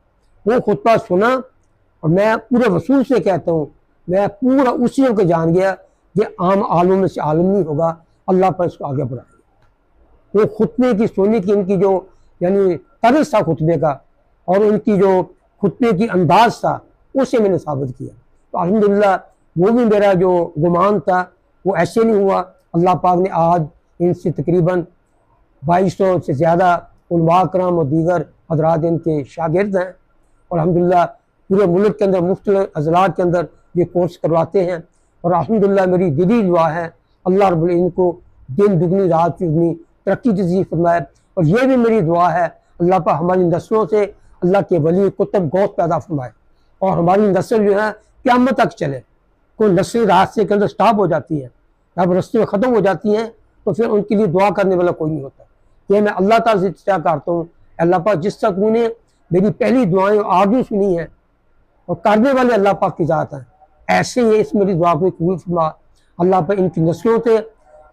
वो खुतबा सुना, और मैं पूरे वसूल से कहता हूँ, मैं पूरा उसी वक्त जान गया कि आम आलम में से आलम नहीं होगा, अल्लाह पर इसको आगे बढ़ाएगा। वो खुतबे की सोने की इनकी जो यानी तर्ज था खुतबे का, और उनकी जो खुतबे की अंदाज था, उसे मैंने साबित किया। तो अल्हम्दुलिल्लाह वो भी मेरा जो गुमान था वो ऐसे नहीं हुआ। अल्लाह पाक ने आज इनसे तकरीबन 2200 से ज़्यादा उलमा कराम और दीगर हज़रात इनके शागिर्द हैं, और अल्हम्दुलिल्लाह पूरे मुल्क के अंदर मुख्तलिफ अज़लात के अंदर ये कोर्स करवाते हैं। और अल्हम्दुलिल्लाह मेरी दिली दुआ है अल्लाह रब्बुल इनको दिन दुगनी रात चुगनी तरक्की नसीब फरमाए। और ये भी मेरी दुआ है अल्लाह पाक हमारी नस्लों से अल्लाह के वली कुतुब गौस पैदा फरमाए, और हमारी नस्ल जो है क़यामत तक चले। कोई नस्लें रास्ते के अंदर स्टॉप हो जाती हैं, जब रस्ते में ख़त्म हो जाती हैं, तो फिर उनके लिए दुआ करने वाला कोई नहीं होता। ये मैं अल्लाह ताला से इल्तिजा करता हूँ, अल्लाह पाक जिस तक उन्होंने मेरी पहली दुआएं आगे सुनी हैं, और करने वाले अल्लाह पाक की ज़ात हैं, ऐसे ही इस मेरी दुआ को कबूल फरमा। अल्लाह पाक इनकी नस्लों से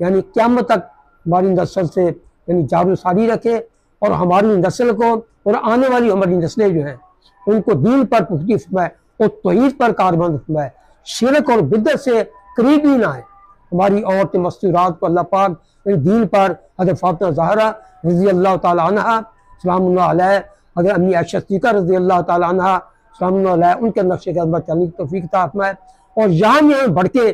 यानी क़यामत तक हमारी नस्ल से यानी जारो सारी रखे, और हमारी नस्ल को और आने वाली हमारी नस्लें जो हैं उनको दीन पर पुख्ती फरमाए और तौहीद पर कारबंद फरमाए, शिरक और बिदअत से करीब ही ना आए। हमारी औरत मस्तूरात को अल्लाह पाक दीन पर हज़रत फातिमा ज़हरा रज़ी अल्लाह ताला अन्हा सलामुल्लाह अलैहा, हज़रत अम्मी आयशा सिद्दीक़ा रज़ी अल्लाह ताला अन्हा सलामुल्लाह अलैहा, उनके नक्शे कदम पर चलने की तौफ़ीक़ अता फरमाए। और यहाँ बढ़ के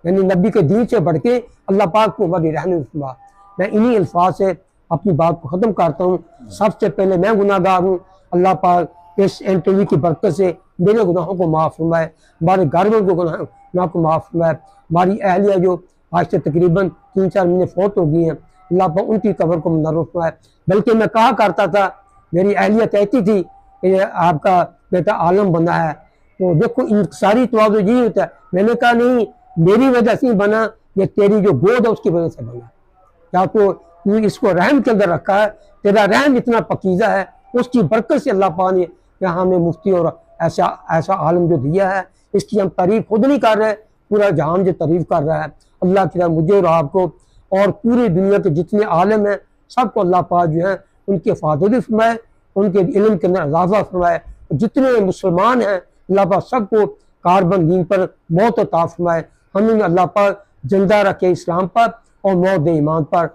यानी नबी के दीन से बढ़ के अल्लाह पाक को हमारी रहनुमाई फरमा। मैं इन्हीं अल्फाज से अपनी बात को ख़त्म करता हूँ। सबसे पहले मैं गुनाहगार हूँ, अल्लाह पाक इस इंटरव्यू की बरकत से मेरे गुनाहों को माफ़ फरमाए, हमारे घर वालों को गुनाह को माफ़ फरमाए। हमारी अहलिया जो आज से तकरीबन 3-4 महीने फौत हो गई हैं, अल्लाह पाक उनकी कब्र को मनव्वर फरमाए। बल्कि मैं कहा करता था, मेरी अहलिया कहती थी कि आपका बेटा आलम बना है, तो देखो इन सारी तवाज़ो यही होता है। मैंने कहा नहीं, मेरी वजह से बना, ये तेरी जो गोद है उसकी वजह से बना। क्या तो इसको रहम के अंदर रखा है, तेरा रहम इतना पकीज़ा है, उसकी बरकत से अल्लाह पाक ने यहाँ हमें मुफ्ती और ऐसा आलम जो दिया है, इसकी हम तारीफ खुद नहीं कर रहे, पूरा जहान जो तारीफ कर रहा है। अल्लाह की मुझे और आपको और पूरी दुनिया के जितने आलम हैं सबको अल्लाह पाक जो है उनके हिफाजत फरमाए, उनके इल्म के अंदर इजाफा फरमाए। जितने मुसलमान हैं अल्लाह पाक सबको कारबन दीन पर मौत अता फरमाए। हमें अल्लाह पाक जिंदा रखे इस्लाम पर और मौत दे ईमान पर।